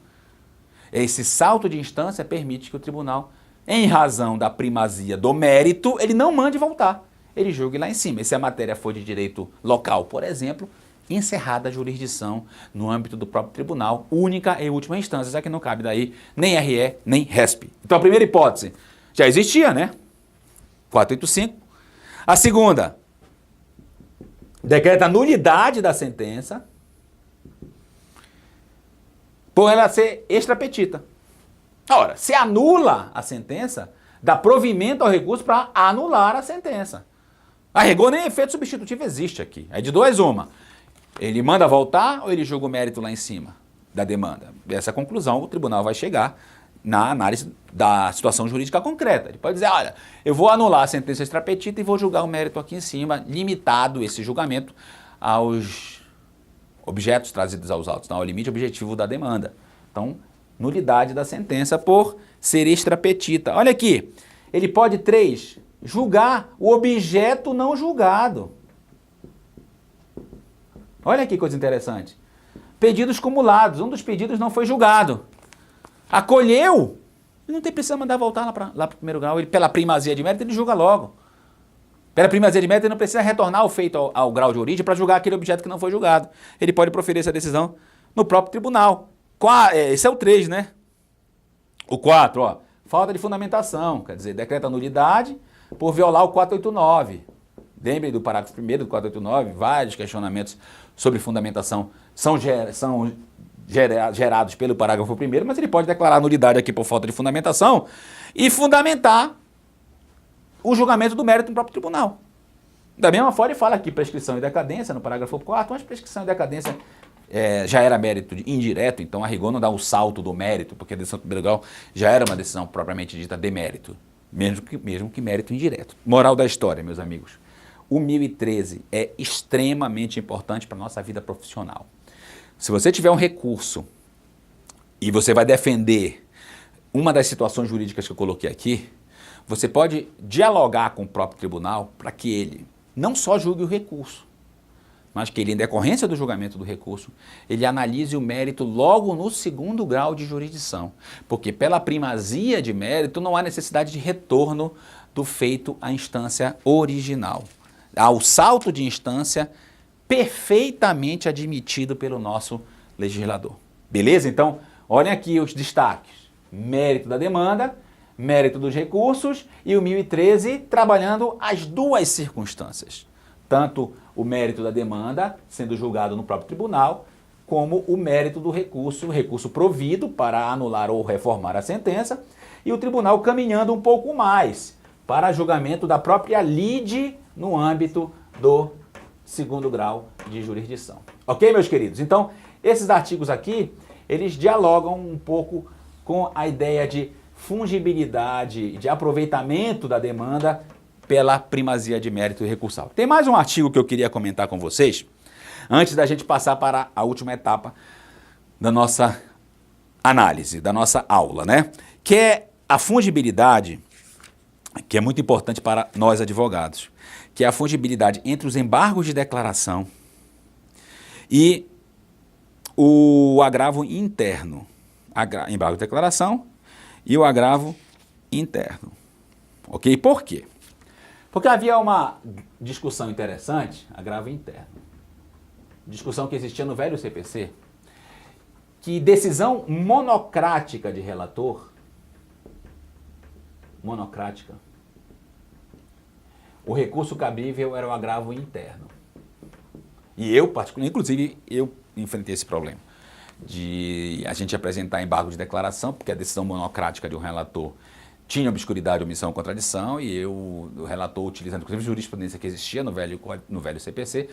Esse salto de instância permite que o tribunal, em razão da primazia do mérito, ele não mande voltar. Ele julgue lá em cima. E se a matéria for de direito local, por exemplo, encerrada a jurisdição no âmbito do próprio tribunal, única e última instância, já que não cabe daí nem RE, nem RESP. Então a primeira hipótese já existia, né? 485. A segunda, decreta a nulidade da sentença por ela ser extrapetita. Ora, se anula a sentença, dá provimento ao recurso para anular a sentença. A rigor, nem efeito substitutivo existe aqui. É de duas uma. Ele manda voltar ou ele julga o mérito lá em cima da demanda? Essa conclusão o tribunal vai chegar na análise da situação jurídica concreta. Ele pode dizer, olha, eu vou anular a sentença extrapetita e vou julgar o mérito aqui em cima, limitado esse julgamento aos objetos trazidos aos autos, não, ao limite objetivo da demanda. Então, nulidade da sentença por ser extrapetita. Olha aqui, ele pode, 3, julgar o objeto não julgado. Olha que coisa interessante. Pedidos cumulados, um dos pedidos não foi julgado. Acolheu, ele não tem precisa mandar voltar lá para o primeiro grau, ele, pela primazia de mérito, ele julga logo. Pela primazia de mérito, ele não precisa retornar o feito ao grau de origem para julgar aquele objeto que não foi julgado. Ele pode proferir essa decisão no próprio tribunal. Esse é o 3, né? O 4, ó, falta de fundamentação, quer dizer, decreta nulidade por violar o 489 Lembrem do parágrafo 1º do 489, vários questionamentos sobre fundamentação são gerados pelo parágrafo 1º, mas ele pode declarar nulidade aqui por falta de fundamentação e fundamentar o julgamento do mérito no próprio tribunal. Da mesma forma, ele fala aqui prescrição e decadência no parágrafo 4º, mas prescrição e decadência já era mérito indireto, então a rigor não dá o salto do mérito, porque a decisão do primeiro grau já era uma decisão propriamente dita de mérito, mesmo que mérito indireto. Moral da história, meus amigos. O 1013 é extremamente importante para a nossa vida profissional. Se você tiver um recurso e você vai defender uma das situações jurídicas que eu coloquei aqui, você pode dialogar com o próprio tribunal para que ele não só julgue o recurso, mas que ele, em decorrência do julgamento do recurso, ele analise o mérito logo no segundo grau de jurisdição. Porque pela primazia de mérito não há necessidade de retorno do feito à instância original. Há o salto de instância perfeitamente admitido pelo nosso legislador. Beleza? Então, olhem aqui os destaques. Mérito da demanda, mérito dos recursos e o 1013 trabalhando as duas circunstâncias. Tanto o mérito da demanda sendo julgado no próprio tribunal, como o mérito do recurso, o recurso provido para anular ou reformar a sentença, e o tribunal caminhando um pouco mais para julgamento da própria lide no âmbito do segundo grau de jurisdição. Ok, meus queridos? Então, esses artigos aqui, eles dialogam um pouco com a ideia de fungibilidade, de aproveitamento da demanda pela primazia de mérito recursal. Tem mais um artigo que eu queria comentar com vocês, antes da gente passar para a última etapa da nossa análise, da nossa aula, né? Que é a fungibilidade, que é muito importante para nós advogados, que é a fungibilidade entre os embargos de declaração e o agravo interno. Embargo de declaração e o agravo interno. Ok? Por quê? Porque havia uma discussão interessante, agravo interno. Discussão que existia no velho CPC, que decisão monocrática de relator, monocrática, o recurso cabível era o agravo interno. E eu, particularmente, inclusive, eu enfrentei esse problema de a gente apresentar embargo de declaração, porque a decisão monocrática de um relator tinha obscuridade, omissão, contradição, e o relator, utilizando inclusive jurisprudência que existia no velho CPC,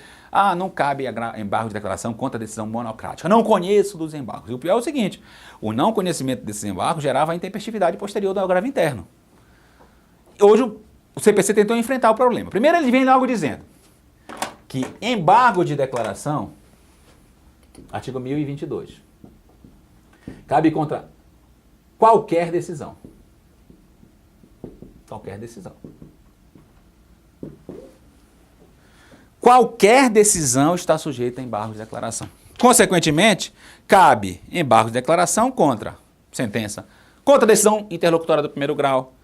não cabe embargo de declaração contra a decisão monocrática. Não conheço dos embargos. E o pior é o seguinte, o não conhecimento desses embargos gerava a intempestividade posterior do agravo interno. Hoje o CPC tentou enfrentar o problema. Primeiro ele vem logo dizendo que embargo de declaração, artigo 1022, cabe contra qualquer decisão. Qualquer decisão. Qualquer decisão está sujeita a embargo de declaração. Consequentemente, cabe embargo de declaração contra sentença, contra decisão interlocutória do primeiro grau,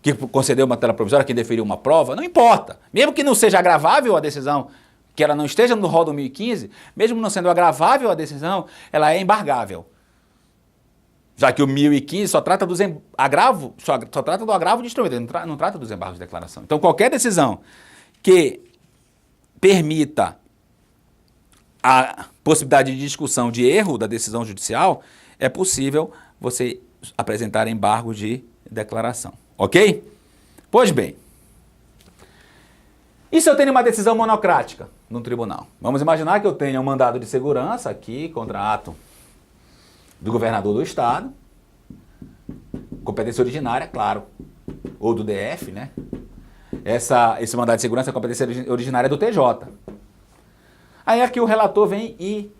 que concedeu uma tutela provisória, que deferiu uma prova, não importa. Mesmo que não seja agravável a decisão, que ela não esteja no rol do 1015, mesmo não sendo agravável a decisão, ela é embargável. Já que o 1015 só trata dos só trata do agravo de instrumento, não trata dos embargos de declaração. Então, qualquer decisão que permita a possibilidade de discussão de erro da decisão judicial, é possível você apresentar embargo de declaração. Ok? Pois bem, e se eu tenho uma decisão monocrática no tribunal? Vamos imaginar que eu tenha um mandado de segurança aqui, contra ato do governador do estado, competência originária, claro, ou do DF, né? Esse mandado de segurança é competência originária do TJ. Aí aqui o relator vem e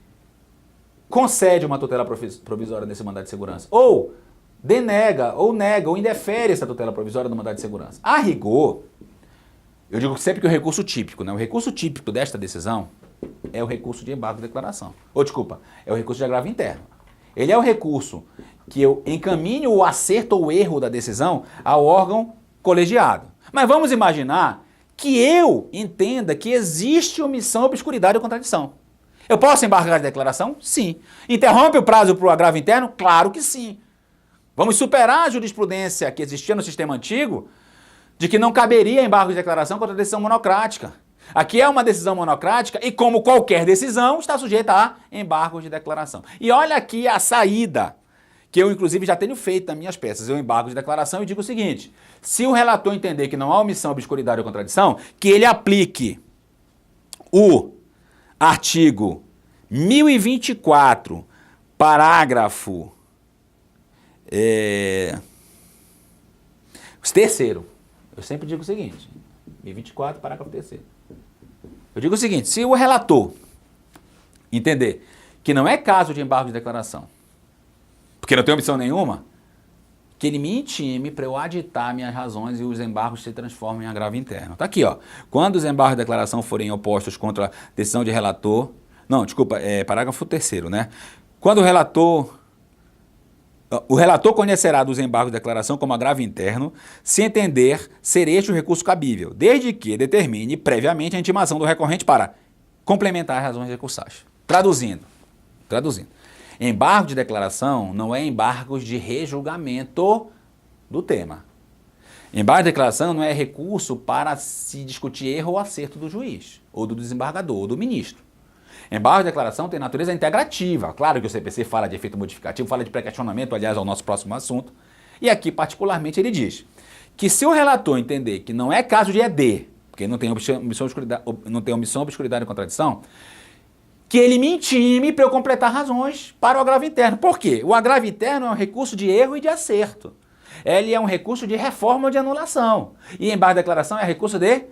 concede uma tutela provisória nesse mandado de segurança. Ou denega, ou nega, ou indefere essa tutela provisória no mandado de segurança. A rigor, eu digo sempre que o recurso típico, né? O recurso típico desta decisão é o recurso de embargo de declaração. Ou desculpa, é o recurso de agravo interno. Ele é o recurso que eu encaminho o acerto ou erro da decisão ao órgão colegiado. Mas vamos imaginar que eu entenda que existe omissão, obscuridade ou contradição. Eu posso embargar de declaração? Sim. Interrompe o prazo para o agravo interno? Claro que sim. Vamos superar a jurisprudência que existia no sistema antigo, de que não caberia embargo de declaração contra a decisão monocrática. Aqui é uma decisão monocrática e, como qualquer decisão, está sujeita a embargo de declaração. E olha aqui a saída, que eu inclusive já tenho feito nas minhas peças. Eu embargo de declaração e digo o seguinte: se o relator entender que não há omissão, obscuridade ou contradição, que ele aplique o artigo 1024, parágrafo terceiro. Eu sempre digo o seguinte, 1024, parágrafo terceiro. Eu digo o seguinte: se o relator entender que não é caso de embargo de declaração, porque não tem omissão nenhuma, que ele me intime para eu aditar minhas razões e os embargos se transformem em agravo interno. Tá aqui, ó. Quando os embargos de declaração forem opostos contra a decisão de relator... Não, desculpa, parágrafo terceiro, né? Quando o relator conhecerá dos embargos de declaração como agravo interno, se entender ser este o recurso cabível, desde que determine previamente a intimação do recorrente para complementar as razões recursais. Traduzindo. Embargo de declaração não é embargos de rejulgamento do tema. Embargo de declaração não é recurso para se discutir erro ou acerto do juiz, ou do desembargador, ou do ministro. Embargo de declaração tem natureza integrativa. Claro que o CPC fala de efeito modificativo, fala de pré-questionamento, aliás, é o nosso próximo assunto. E aqui, particularmente, ele diz que se o relator entender que não é caso de ED, porque não tem omissão, obscuridade e contradição, que ele me intime para eu completar razões para o agravo interno. Por quê? O agravo interno é um recurso de erro e de acerto. Ele é um recurso de reforma ou de anulação. E embargo de declaração é recurso de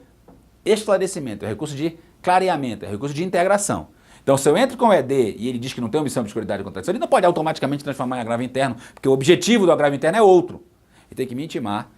esclarecimento, é recurso de clareamento, é recurso de integração. Então, se eu entro com o ED e ele diz que não tem omissão, obscuridade e contradição, ele não pode automaticamente transformar em agravo interno, porque o objetivo do agravo interno é outro. Ele tem que me intimar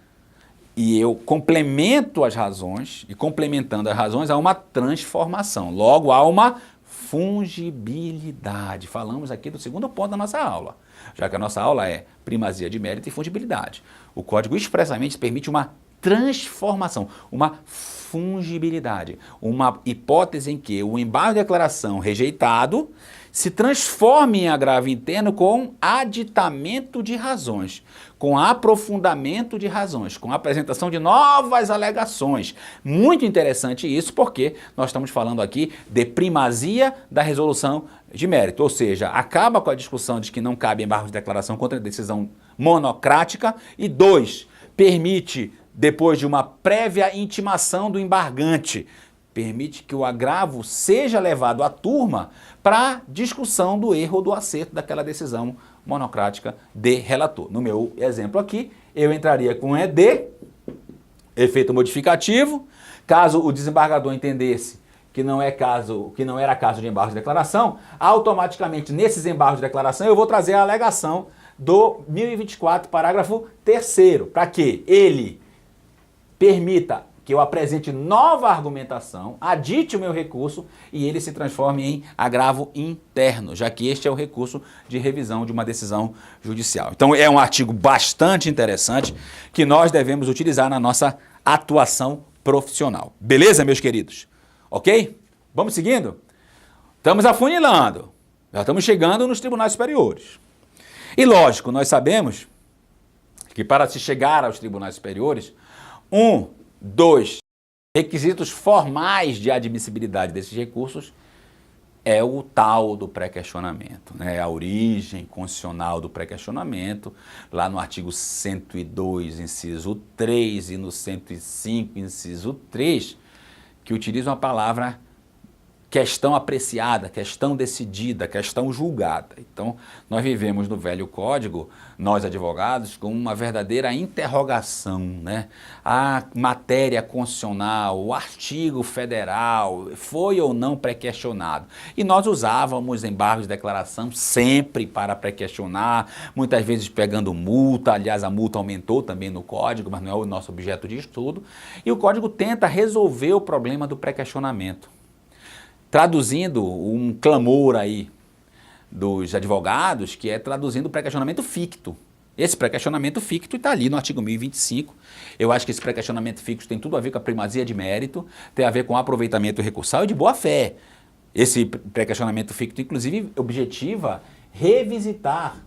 e eu complemento as razões, e complementando as razões há uma transformação. Logo, há uma fungibilidade. Falamos aqui do segundo ponto da nossa aula, já que a nossa aula é primazia de mérito e fungibilidade. O Código expressamente permite uma transformação, uma fungibilidade, uma hipótese em que o embargo de declaração rejeitado se transforme em agravo interno com aditamento de razões, com aprofundamento de razões, com apresentação de novas alegações. Muito interessante isso, porque nós estamos falando aqui de primazia da resolução de mérito, ou seja, acaba com a discussão de que não cabe embargo de declaração contra a decisão monocrática e 2, permite, depois de uma prévia intimação do embargante, permite que o agravo seja levado à turma para discussão do erro ou do acerto daquela decisão monocrática de relator. No meu exemplo aqui, eu entraria com ED, efeito modificativo, caso o desembargador entendesse que não era caso de embargo de declaração, automaticamente nesses embargos de declaração eu vou trazer a alegação do 1024, parágrafo 3º, para que ele permita que eu apresente nova argumentação, adite o meu recurso e ele se transforme em agravo interno, já que este é o recurso de revisão de uma decisão judicial. Então é um artigo bastante interessante que nós devemos utilizar na nossa atuação profissional. Beleza, meus queridos? Ok? Vamos seguindo? Estamos afunilando, já estamos chegando nos tribunais superiores. E lógico, nós sabemos que para se chegar aos tribunais superiores, 2 requisitos formais de admissibilidade desses recursos é o tal do pré-questionamento, né? A origem constitucional do pré-questionamento, lá no artigo 102, inciso 3 e no 105, inciso 3, que utilizam a palavra questão apreciada, questão decidida, questão julgada. Então, nós vivemos no velho código, nós advogados, com uma verdadeira interrogação, né? A matéria constitucional, o artigo federal, foi ou não pré-questionado? E nós usávamos embargos de declaração sempre para pré-questionar, muitas vezes pegando multa, aliás, a multa aumentou também no código, mas não é o nosso objeto de estudo, e o código tenta resolver o problema do pré-questionamento, traduzindo um clamor aí dos advogados, que é traduzindo o pré-questionamento ficto. Esse pré-questionamento ficto está ali no artigo 1025. Eu acho que esse pré-questionamento ficto tem tudo a ver com a primazia de mérito, tem a ver com aproveitamento recursal e de boa-fé. Esse pré-questionamento ficto, inclusive, objetiva revisitar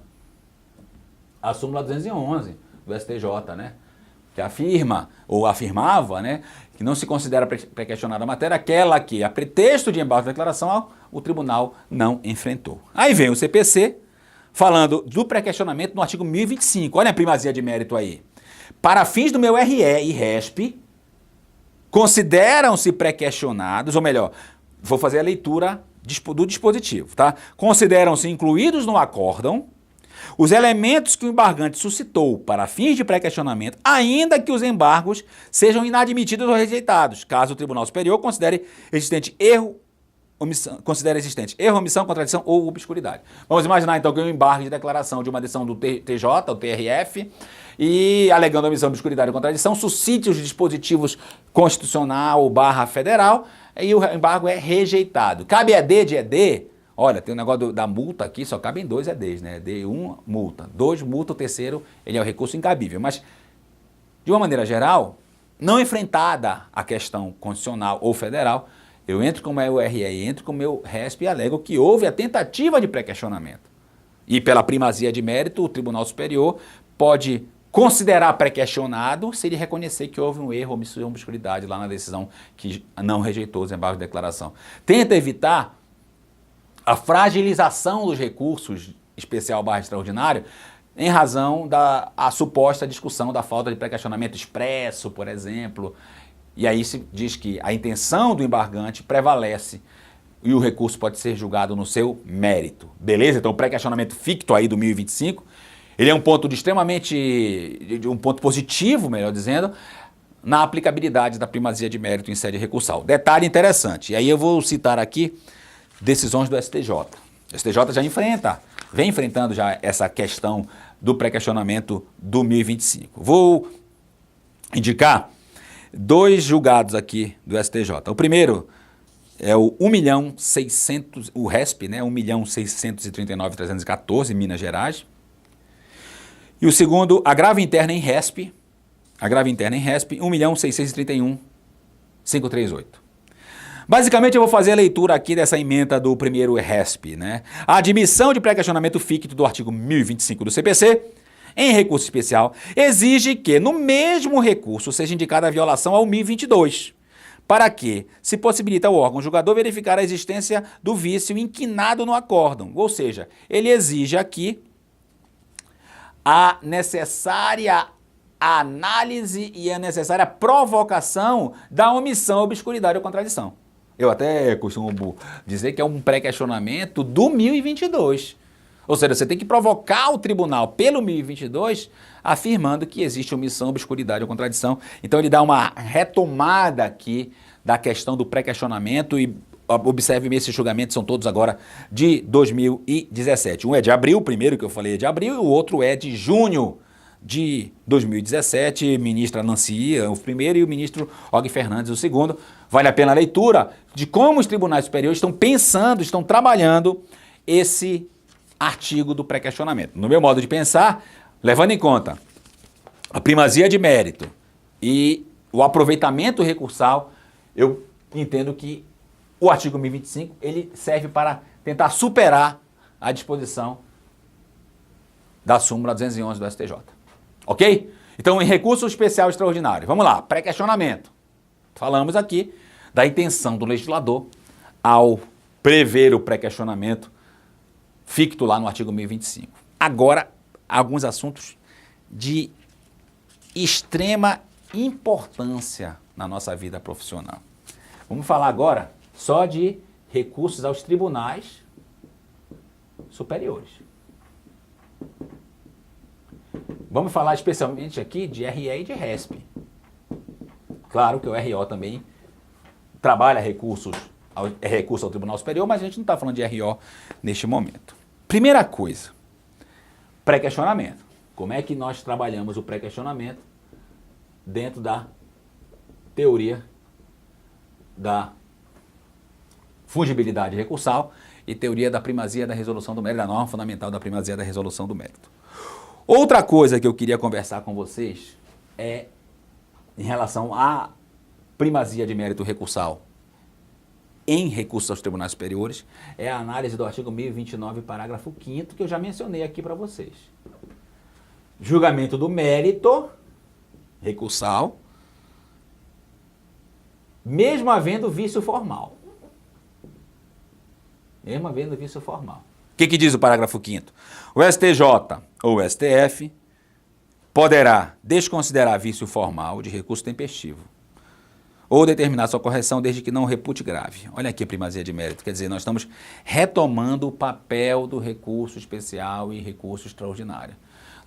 a súmula 211 do STJ, né? que afirma, ou afirmava, né, que não se considera pré-questionada a matéria aquela que, a pretexto de embargo de declaração, o tribunal não enfrentou. Aí vem o CPC falando do pré-questionamento no artigo 1025. Olha a primazia de mérito aí. Para fins do meu RE e RESP, consideram-se pré-questionados, ou melhor, vou fazer a leitura do dispositivo, tá? Consideram-se incluídos no acórdão os elementos que o embargante suscitou para fins de pré-questionamento, ainda que os embargos sejam inadmitidos ou rejeitados, caso o Tribunal Superior considere existente erro, omissão, contradição ou obscuridade. Vamos imaginar então que o embargo de declaração de uma decisão do TJ, o TRF, e alegando omissão, obscuridade ou contradição, suscite os dispositivos constitucional / federal, e o embargo é rejeitado. Cabe ED de ED? Olha, tem um negócio da multa aqui, só cabem 2 EDs, né? ED1, multa. 2, multa. O terceiro, ele é o recurso incabível. Mas, de uma maneira geral, não enfrentada a questão constitucional ou federal, eu entro com o meu RE, entro com o meu RESP e alego que houve a tentativa de pré-questionamento. E pela primazia de mérito, o Tribunal Superior pode considerar pré-questionado se ele reconhecer que houve um erro, omissão ou obscuridade lá na decisão que não rejeitou os embargos de declaração. Tenta evitar a fragilização dos recursos especial / extraordinário em razão da suposta discussão da falta de pré-questionamento expresso, por exemplo. E aí se diz que a intenção do embargante prevalece e o recurso pode ser julgado no seu mérito. Beleza? Então o pré-questionamento ficto aí do 1025, ele é um ponto um ponto positivo, melhor dizendo, na aplicabilidade da primazia de mérito em sede recursal. Detalhe interessante, e aí eu vou citar aqui decisões do STJ. O STJ já vem enfrentando já essa questão do pré-questionamento do 1025. Vou indicar 2 julgados aqui do STJ. O primeiro é o 1.600.000, o RESP, né, 1.639.314, Minas Gerais. E o segundo, agravo interno em RESP, 1.631.538. Basicamente, eu vou fazer a leitura aqui dessa ementa do primeiro RESP, né? A admissão de pré-questionamento ficto do artigo 1025 do CPC, em recurso especial, exige que, no mesmo recurso, seja indicada a violação ao 1022, para que se possibilita ao órgão julgador verificar a existência do vício inquinado no acórdão. Ou seja, ele exige aqui a necessária análise e a necessária provocação da omissão, obscuridade ou contradição. Eu até costumo dizer que é um pré-questionamento do 1022. Ou seja, você tem que provocar o tribunal pelo 1022, afirmando que existe omissão, obscuridade ou contradição. Então ele dá uma retomada aqui da questão do pré-questionamento e observe-me, esses julgamentos são todos agora de 2017. Um é de abril, o primeiro que eu falei é de abril, e o outro é de junho de 2017, ministra Nancy, o primeiro, e o ministro Og Fernandes, o segundo. Vale a pena a leitura de como os tribunais superiores estão pensando, estão trabalhando esse artigo do pré-questionamento. No meu modo de pensar, levando em conta a primazia de mérito e o aproveitamento recursal, eu entendo que o artigo 1025 ele serve para tentar superar a disposição da súmula 211 do STJ. Ok? Então, em recurso especial extraordinário, vamos lá, pré-questionamento. Falamos aqui da intenção do legislador ao prever o pré-questionamento ficto lá no artigo 1025. Agora, alguns assuntos de extrema importância na nossa vida profissional. Vamos falar agora só de recursos aos tribunais superiores. Vamos falar especialmente aqui de RE e de RESP. Claro que o RO também trabalha recurso ao Tribunal Superior, mas a gente não está falando de RO neste momento. Primeira coisa, pré-questionamento. Como é que nós trabalhamos o pré-questionamento dentro da teoria da fungibilidade recursal e teoria da primazia da resolução do mérito, da norma fundamental da primazia da resolução do mérito. Outra coisa que eu queria conversar com vocês é em relação à primazia de mérito recursal em recursos aos tribunais superiores, é a análise do artigo 1029, parágrafo 5º, que eu já mencionei aqui para vocês. Julgamento do mérito recursal, mesmo havendo vício formal. Mesmo havendo vício formal. O que diz o parágrafo 5º? O STJ ou o STF poderá desconsiderar vício formal de recurso tempestivo ou determinar sua correção desde que não repute grave. Olha aqui a primazia de mérito, quer dizer, nós estamos retomando o papel do recurso especial e recurso extraordinário.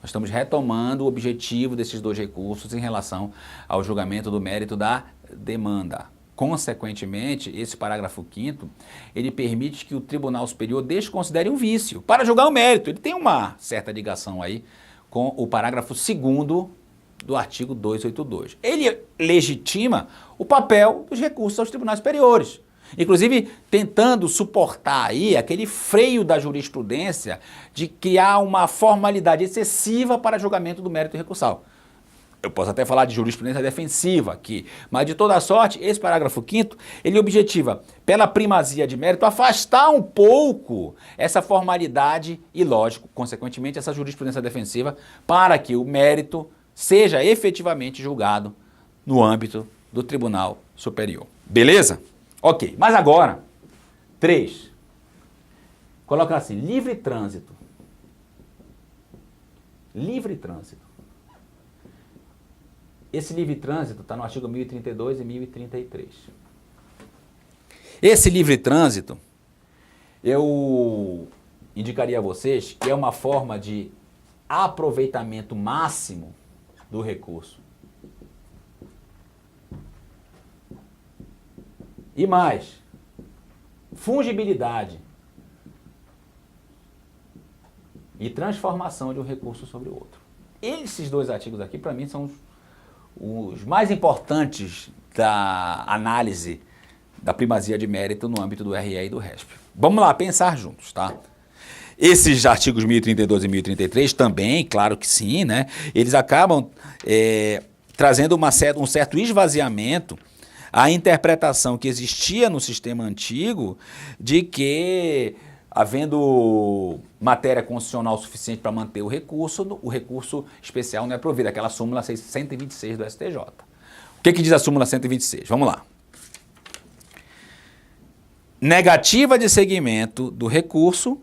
Nós estamos retomando o objetivo desses dois recursos em relação ao julgamento do mérito da demanda. Consequentemente, esse parágrafo 5º, ele permite que o Tribunal Superior desconsidere um vício para julgar o mérito. Ele tem uma certa ligação aí com o parágrafo 2º do artigo 282. Ele legitima o papel dos recursos aos tribunais superiores, inclusive tentando suportar aí aquele freio da jurisprudência de criar uma formalidade excessiva para julgamento do mérito recursal. Eu posso até falar de jurisprudência defensiva aqui, mas de toda sorte, esse parágrafo 5º, ele objetiva, pela primazia de mérito, afastar um pouco essa formalidade e, lógico, consequentemente, essa jurisprudência defensiva para que o mérito seja efetivamente julgado no âmbito do Tribunal Superior. Beleza? Ok, mas agora, 3. Coloca assim, livre trânsito. Livre trânsito. Esse livre trânsito está no artigo 1032 e 1033. Esse livre trânsito, eu indicaria a vocês que é uma forma de aproveitamento máximo do recurso. E mais, fungibilidade e transformação de um recurso sobre o outro. Esses dois artigos aqui, para mim, são os mais importantes da análise da primazia de mérito no âmbito do RE e do RESP. Vamos lá, pensar juntos, tá? Esses artigos 1032 e 1033 também, claro que sim, né? Eles acabam trazendo um certo esvaziamento à interpretação que existia no sistema antigo de que, havendo matéria constitucional suficiente para manter o recurso especial não é provido, aquela súmula 126 do STJ. O que diz a súmula 126? Vamos lá. Negativa de seguimento do recurso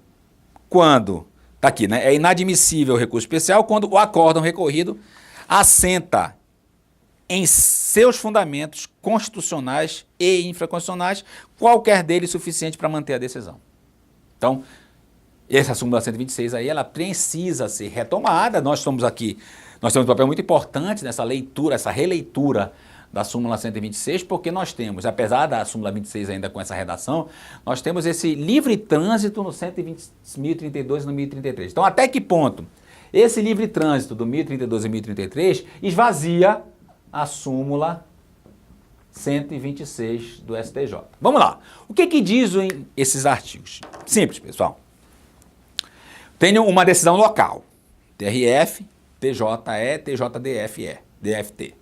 quando, tá aqui, né? É inadmissível o recurso especial quando o acórdão recorrido assenta em seus fundamentos constitucionais e infraconstitucionais, qualquer deles suficiente para manter a decisão. Então, essa súmula 126 aí, ela precisa ser retomada. Nós temos um papel muito importante nessa leitura, essa releitura da súmula 126, porque nós temos, apesar da súmula 26 ainda com essa redação, nós temos esse livre trânsito no 1032 e no 1033. Então, até que ponto esse livre trânsito do 1032 e 1033 esvazia a súmula 126 do STJ. Vamos lá. O que dizem esses artigos? Simples, pessoal. Tenho uma decisão local. TRF, TJE, TJDFE, DFT.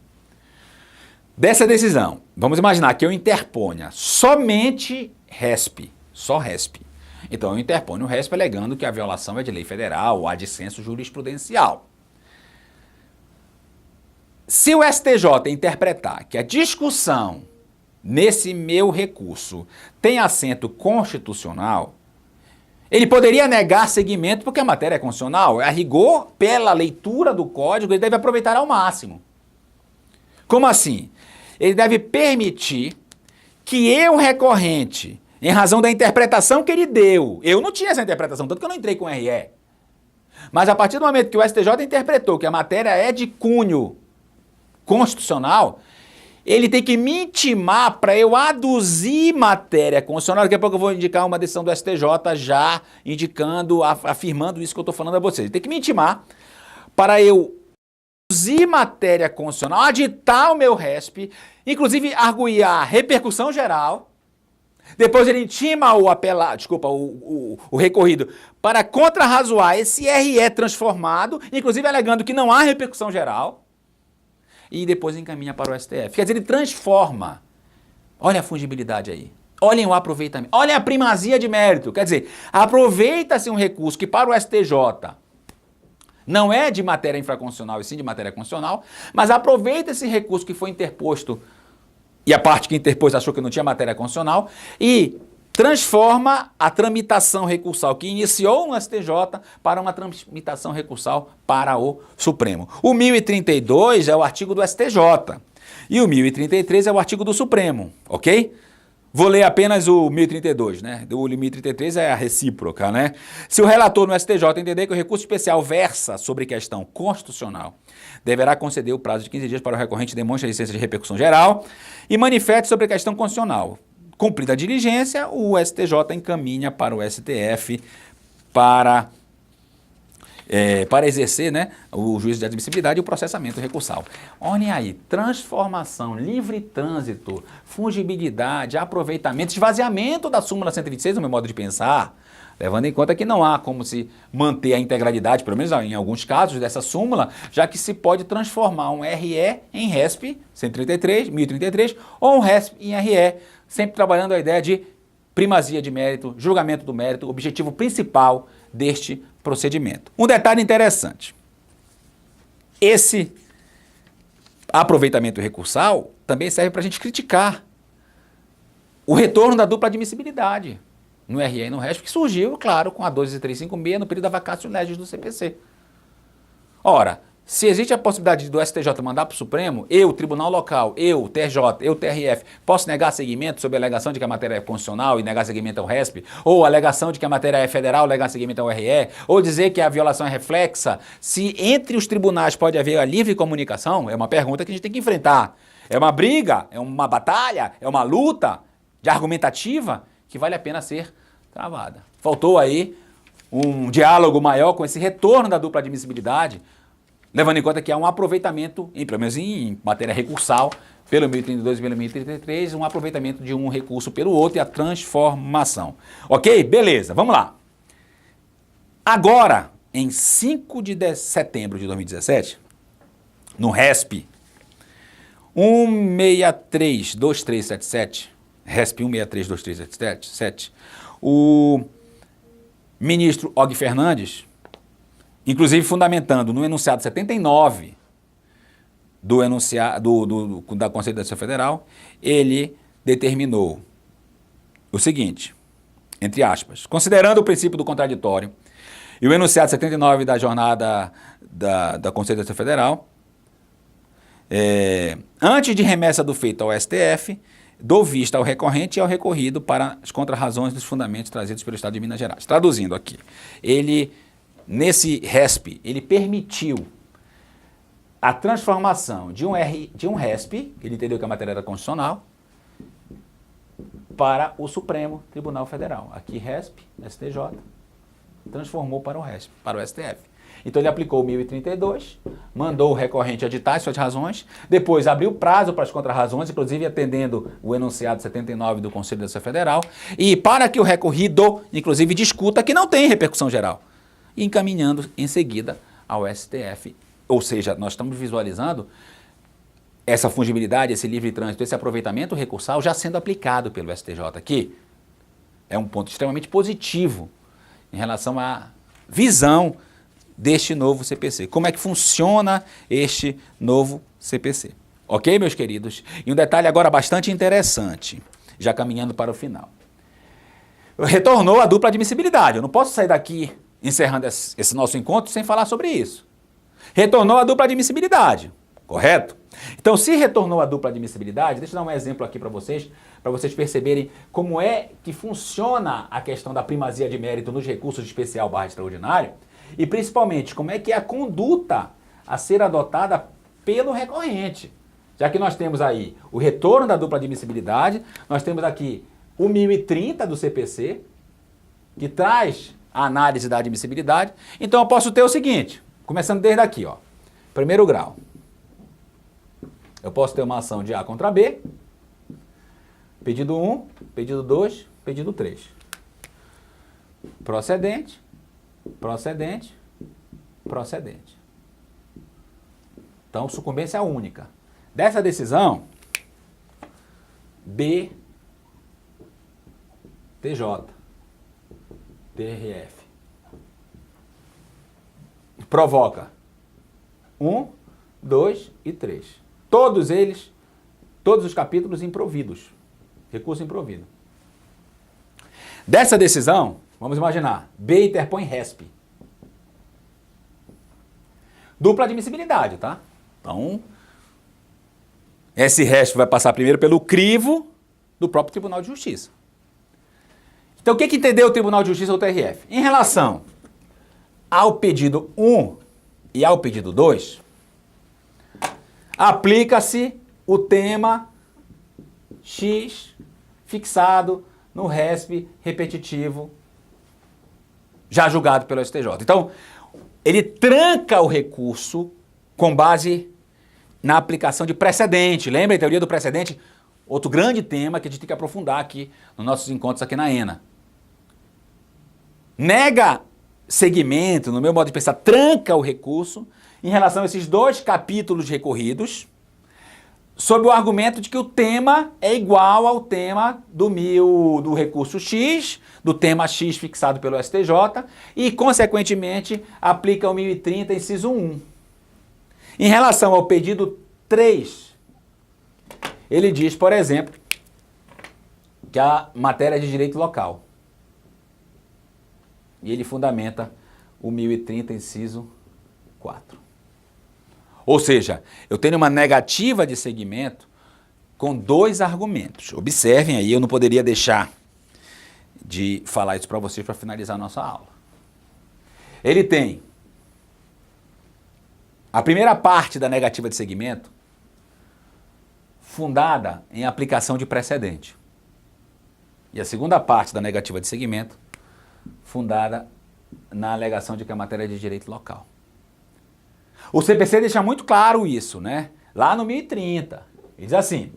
Dessa decisão, vamos imaginar que eu interponha somente RESP, só RESP. Então eu interponho o RESP alegando que a violação é de lei federal ou há dissenso jurisprudencial. Se o STJ interpretar que a discussão nesse meu recurso tem assento constitucional, ele poderia negar seguimento porque a matéria é constitucional. A rigor, pela leitura do código, ele deve aproveitar ao máximo. Como assim? Ele deve permitir que eu, recorrente, em razão da interpretação que ele deu, eu não tinha essa interpretação, tanto que eu não entrei com RE. Mas a partir do momento que o STJ interpretou que a matéria é de cunho constitucional, ele tem que me intimar para eu aduzir matéria constitucional. Daqui a pouco eu vou indicar uma decisão do STJ já indicando, afirmando isso que eu estou falando a vocês. Ele tem que me intimar para eu aduzir matéria constitucional, aditar o meu RESP, inclusive arguir a repercussão geral. Depois ele intima o recorrido para contrarrazoar esse RE transformado, inclusive alegando que não há repercussão geral. E depois encaminha para o STF. Quer dizer, ele transforma. Olha a fungibilidade aí. Olhem o aproveitamento. Olhem a primazia de mérito. Quer dizer, aproveita-se um recurso que para o STJ não é de matéria infraconstitucional e sim de matéria constitucional, mas aproveita esse recurso que foi interposto e a parte que interpôs achou que não tinha matéria constitucional e transforma a tramitação recursal que iniciou no STJ para uma tramitação recursal para o Supremo. O 1032 é o artigo do STJ e o 1033 é o artigo do Supremo, ok? Vou ler apenas o 1032, né? O 1033 é a recíproca, né? Se o relator no STJ entender que o recurso especial versa sobre questão constitucional, deverá conceder o prazo de 15 dias para o recorrente demonstre a licença de repercussão geral e manifeste sobre a questão constitucional. Cumprida a diligência, o STJ encaminha para o STF para exercer, né, o juízo de admissibilidade e o processamento recursal. Olhem aí, transformação, livre trânsito, fungibilidade, aproveitamento, esvaziamento da súmula 126, no meu modo de pensar, levando em conta que não há como se manter a integralidade, pelo menos em alguns casos dessa súmula, já que se pode transformar um RE em RESP 133, 1033, ou um RESP em RE, sempre trabalhando a ideia de primazia de mérito, julgamento do mérito, objetivo principal deste procedimento. Um detalhe interessante, esse aproveitamento recursal também serve para a gente criticar o retorno da dupla admissibilidade no RE e no RESP, que surgiu, claro, com a 12356 no período da vacatio legis do CPC. Ora, se existe a possibilidade do STJ mandar para o Supremo, eu, Tribunal Local, eu, TRJ, eu, TRF, posso negar seguimento sob a alegação de que a matéria é constitucional e negar seguimento ao RESP, ou a alegação de que a matéria é federal, negar seguimento ao RE, ou dizer que a violação é reflexa, se entre os tribunais pode haver a livre comunicação, é uma pergunta que a gente tem que enfrentar. É uma briga, é uma batalha, é uma luta de argumentativa que vale a pena ser travada. Faltou aí um diálogo maior com esse retorno da dupla admissibilidade, levando em conta que há um aproveitamento, pelo menos em matéria recursal, pelo 1032 e pelo 1033, um aproveitamento de um recurso pelo outro e a transformação. Ok? Beleza, vamos lá. Agora, em 5 de setembro de 2017, no RESP 1632377, RESP 1632377, o ministro Og Fernandes, inclusive fundamentando no enunciado 79 da Constituição Federal, ele determinou o seguinte, entre aspas, considerando o princípio do contraditório e o enunciado 79 da jornada da Constituição Federal, antes de remessa do feito ao STF, dou vista ao recorrente e ao recorrido para as contrarrazões dos fundamentos trazidos pelo Estado de Minas Gerais. Traduzindo aqui, nesse RESP, ele permitiu a transformação de um RESP, ele entendeu que a matéria era constitucional, para o Supremo Tribunal Federal. Aqui RESP, STJ, transformou para o RESP, para o STF. Então ele aplicou o 1032, mandou o recorrente aditar as suas razões, depois abriu prazo para as contrarrazões, inclusive atendendo o enunciado 79 do Conselho da Justiça Federal, e para que o recorrido, inclusive, discuta que não tem repercussão geral, e encaminhando em seguida ao STF. Ou seja, nós estamos visualizando essa fungibilidade, esse livre trânsito, esse aproveitamento recursal já sendo aplicado pelo STJ aqui. É um ponto extremamente positivo em relação à visão deste novo CPC. Como é que funciona este novo CPC? Ok, meus queridos? E um detalhe agora bastante interessante, já caminhando para o final. Retornou a dupla admissibilidade. Eu não posso sair daqui encerrando esse nosso encontro sem falar sobre isso. Retornou a dupla admissibilidade, correto? Então, se retornou a dupla admissibilidade, deixa eu dar um exemplo aqui para vocês perceberem como é que funciona a questão da primazia de mérito nos recursos de especial / extraordinário e, principalmente, como é que é a conduta a ser adotada pelo recorrente. Já que nós temos aí o retorno da dupla admissibilidade, nós temos aqui o 1030 do CPC, que traz a análise da admissibilidade. Então, eu posso ter o seguinte, começando desde aqui, ó, primeiro grau. Eu posso ter uma ação de A contra B, pedido 1, pedido 2, pedido 3. Procedente, procedente, procedente. Então, sucumbência única. Dessa decisão, B, TJ, TRF. provoca 1, 2 e 3. Todos eles, todos os capítulos improvidos. Recurso improvido. Dessa decisão, vamos imaginar, B interpõe RESP. Dupla admissibilidade, tá? Então, esse RESP vai passar primeiro pelo crivo do próprio Tribunal de Justiça. Então, o que entendeu o Tribunal de Justiça ou o TRF? Em relação ao pedido 1 e ao pedido 2, aplica-se o tema X fixado no RESP repetitivo já julgado pelo STJ. Então, ele tranca o recurso com base na aplicação de precedente. Lembra a teoria do precedente? Outro grande tema que a gente tem que aprofundar aqui nos nossos encontros aqui na ENA. Nega segmento, no meu modo de pensar, tranca o recurso em relação a esses dois capítulos recorridos, sob o argumento de que o tema é igual ao tema do recurso X, do tema X fixado pelo STJ, e, consequentemente, aplica o 1030, inciso 1. Em relação ao pedido 3, ele diz, por exemplo, que a matéria é de direito local. E ele fundamenta o 1030, inciso 4. Ou seja, eu tenho uma negativa de segmento com dois argumentos. Observem aí, eu não poderia deixar de falar isso para vocês para finalizar a nossa aula. Ele tem a primeira parte da negativa de segmento fundada em aplicação de precedente. E a segunda parte da negativa de segmento fundada na alegação de que a matéria é de direito local. O CPC deixa muito claro isso, né? Lá no 1030. Ele diz assim: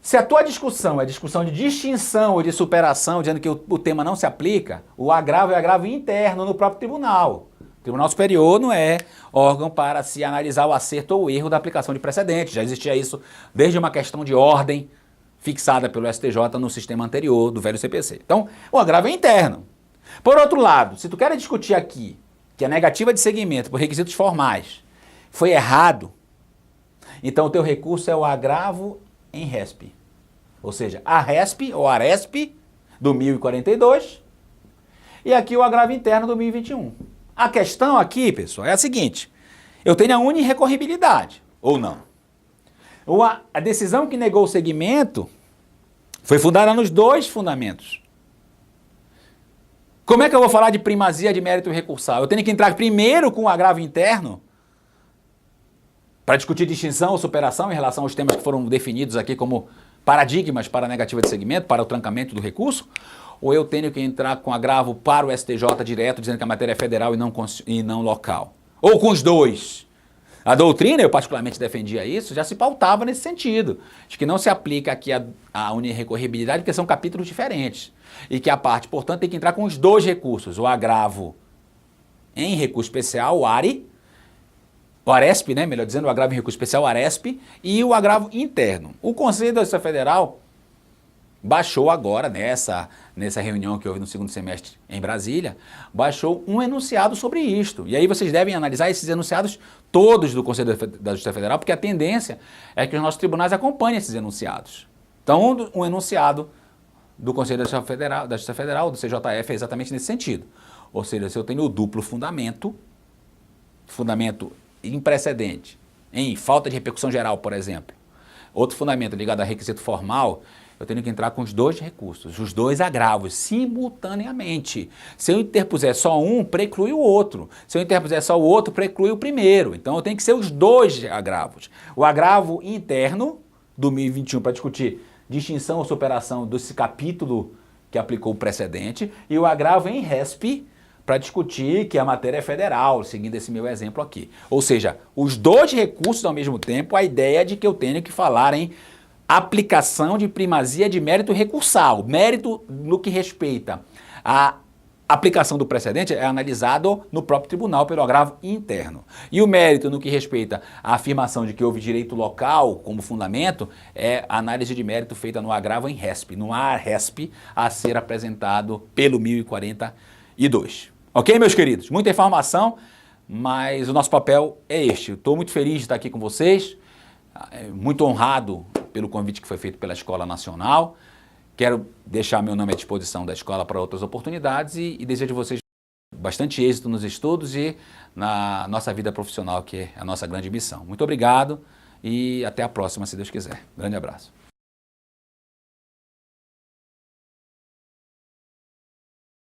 se a tua discussão é discussão de distinção ou de superação, dizendo que o tema não se aplica, o agravo é agravo interno no próprio tribunal. O Tribunal Superior não é órgão para se analisar o acerto ou o erro da aplicação de precedente. Já existia isso desde uma questão de ordem fixada pelo STJ no sistema anterior do velho CPC. Então, o agravo é interno. Por outro lado, se tu quer discutir aqui que a negativa de segmento por requisitos formais foi errado, então o teu recurso é o agravo em RESP. Ou seja, a RESP ou ARESP do 1042 e aqui o agravo interno do 1021. A questão aqui, pessoal, é a seguinte: eu tenho a unirrecorribilidade, ou não. A decisão que negou o segmento foi fundada nos dois fundamentos. Como é que eu vou falar de primazia de mérito recursal? Eu tenho que entrar primeiro com o agravo interno para discutir distinção ou superação em relação aos temas que foram definidos aqui como paradigmas para a negativa de segmento, para o trancamento do recurso? Ou eu tenho que entrar com agravo para o STJ direto, dizendo que a matéria é federal e não local? Ou com os dois? A doutrina, eu particularmente defendia isso, já se pautava nesse sentido, de que não se aplica aqui a unirrecorribilidade, porque são capítulos diferentes. E que a parte, portanto, tem que entrar com os dois recursos, o agravo em recurso especial, o ARESP, né? Melhor dizendo, o agravo em recurso especial, o ARESP, e o agravo interno. O Conselho da Justiça Federal baixou agora, nessa reunião que houve no segundo semestre em Brasília, baixou um enunciado sobre isto. E aí vocês devem analisar esses enunciados todos do Conselho da Justiça Federal, porque a tendência é que os nossos tribunais acompanhem esses enunciados. Então, um enunciado do Conselho da Justiça Federal, do CJF, é exatamente nesse sentido. Ou seja, se eu tenho o duplo fundamento em precedente, em falta de repercussão geral, por exemplo, outro fundamento ligado a requisito formal, eu tenho que entrar com os dois recursos, os dois agravos, simultaneamente. Se eu interpuser só um, preclui o outro. Se eu interpuser só o outro, preclui o primeiro. Então, eu tenho que ser os dois agravos. O agravo interno do 1021 para discutir distinção ou superação desse capítulo que aplicou o precedente, e o agravo em RESP para discutir que a matéria é federal, seguindo esse meu exemplo aqui. Ou seja, os dois recursos ao mesmo tempo, a ideia de que eu tenho que falar em aplicação de primazia de mérito recursal. Mérito no que respeita à aplicação do precedente é analisado no próprio tribunal pelo agravo interno. E o mérito no que respeita à afirmação de que houve direito local como fundamento é a análise de mérito feita no agravo em RESP, no ARESP, a ser apresentado pelo 1042. Ok, meus queridos? Muita informação. mas o nosso papel é este. Estou muito feliz de estar aqui com vocês, muito honrado pelo convite que foi feito pela Escola Nacional. Quero deixar meu nome à disposição da escola para outras oportunidades e desejo a vocês bastante êxito nos estudos e na nossa vida profissional, que é a nossa grande missão. Muito obrigado e até a próxima, se Deus quiser. Grande abraço.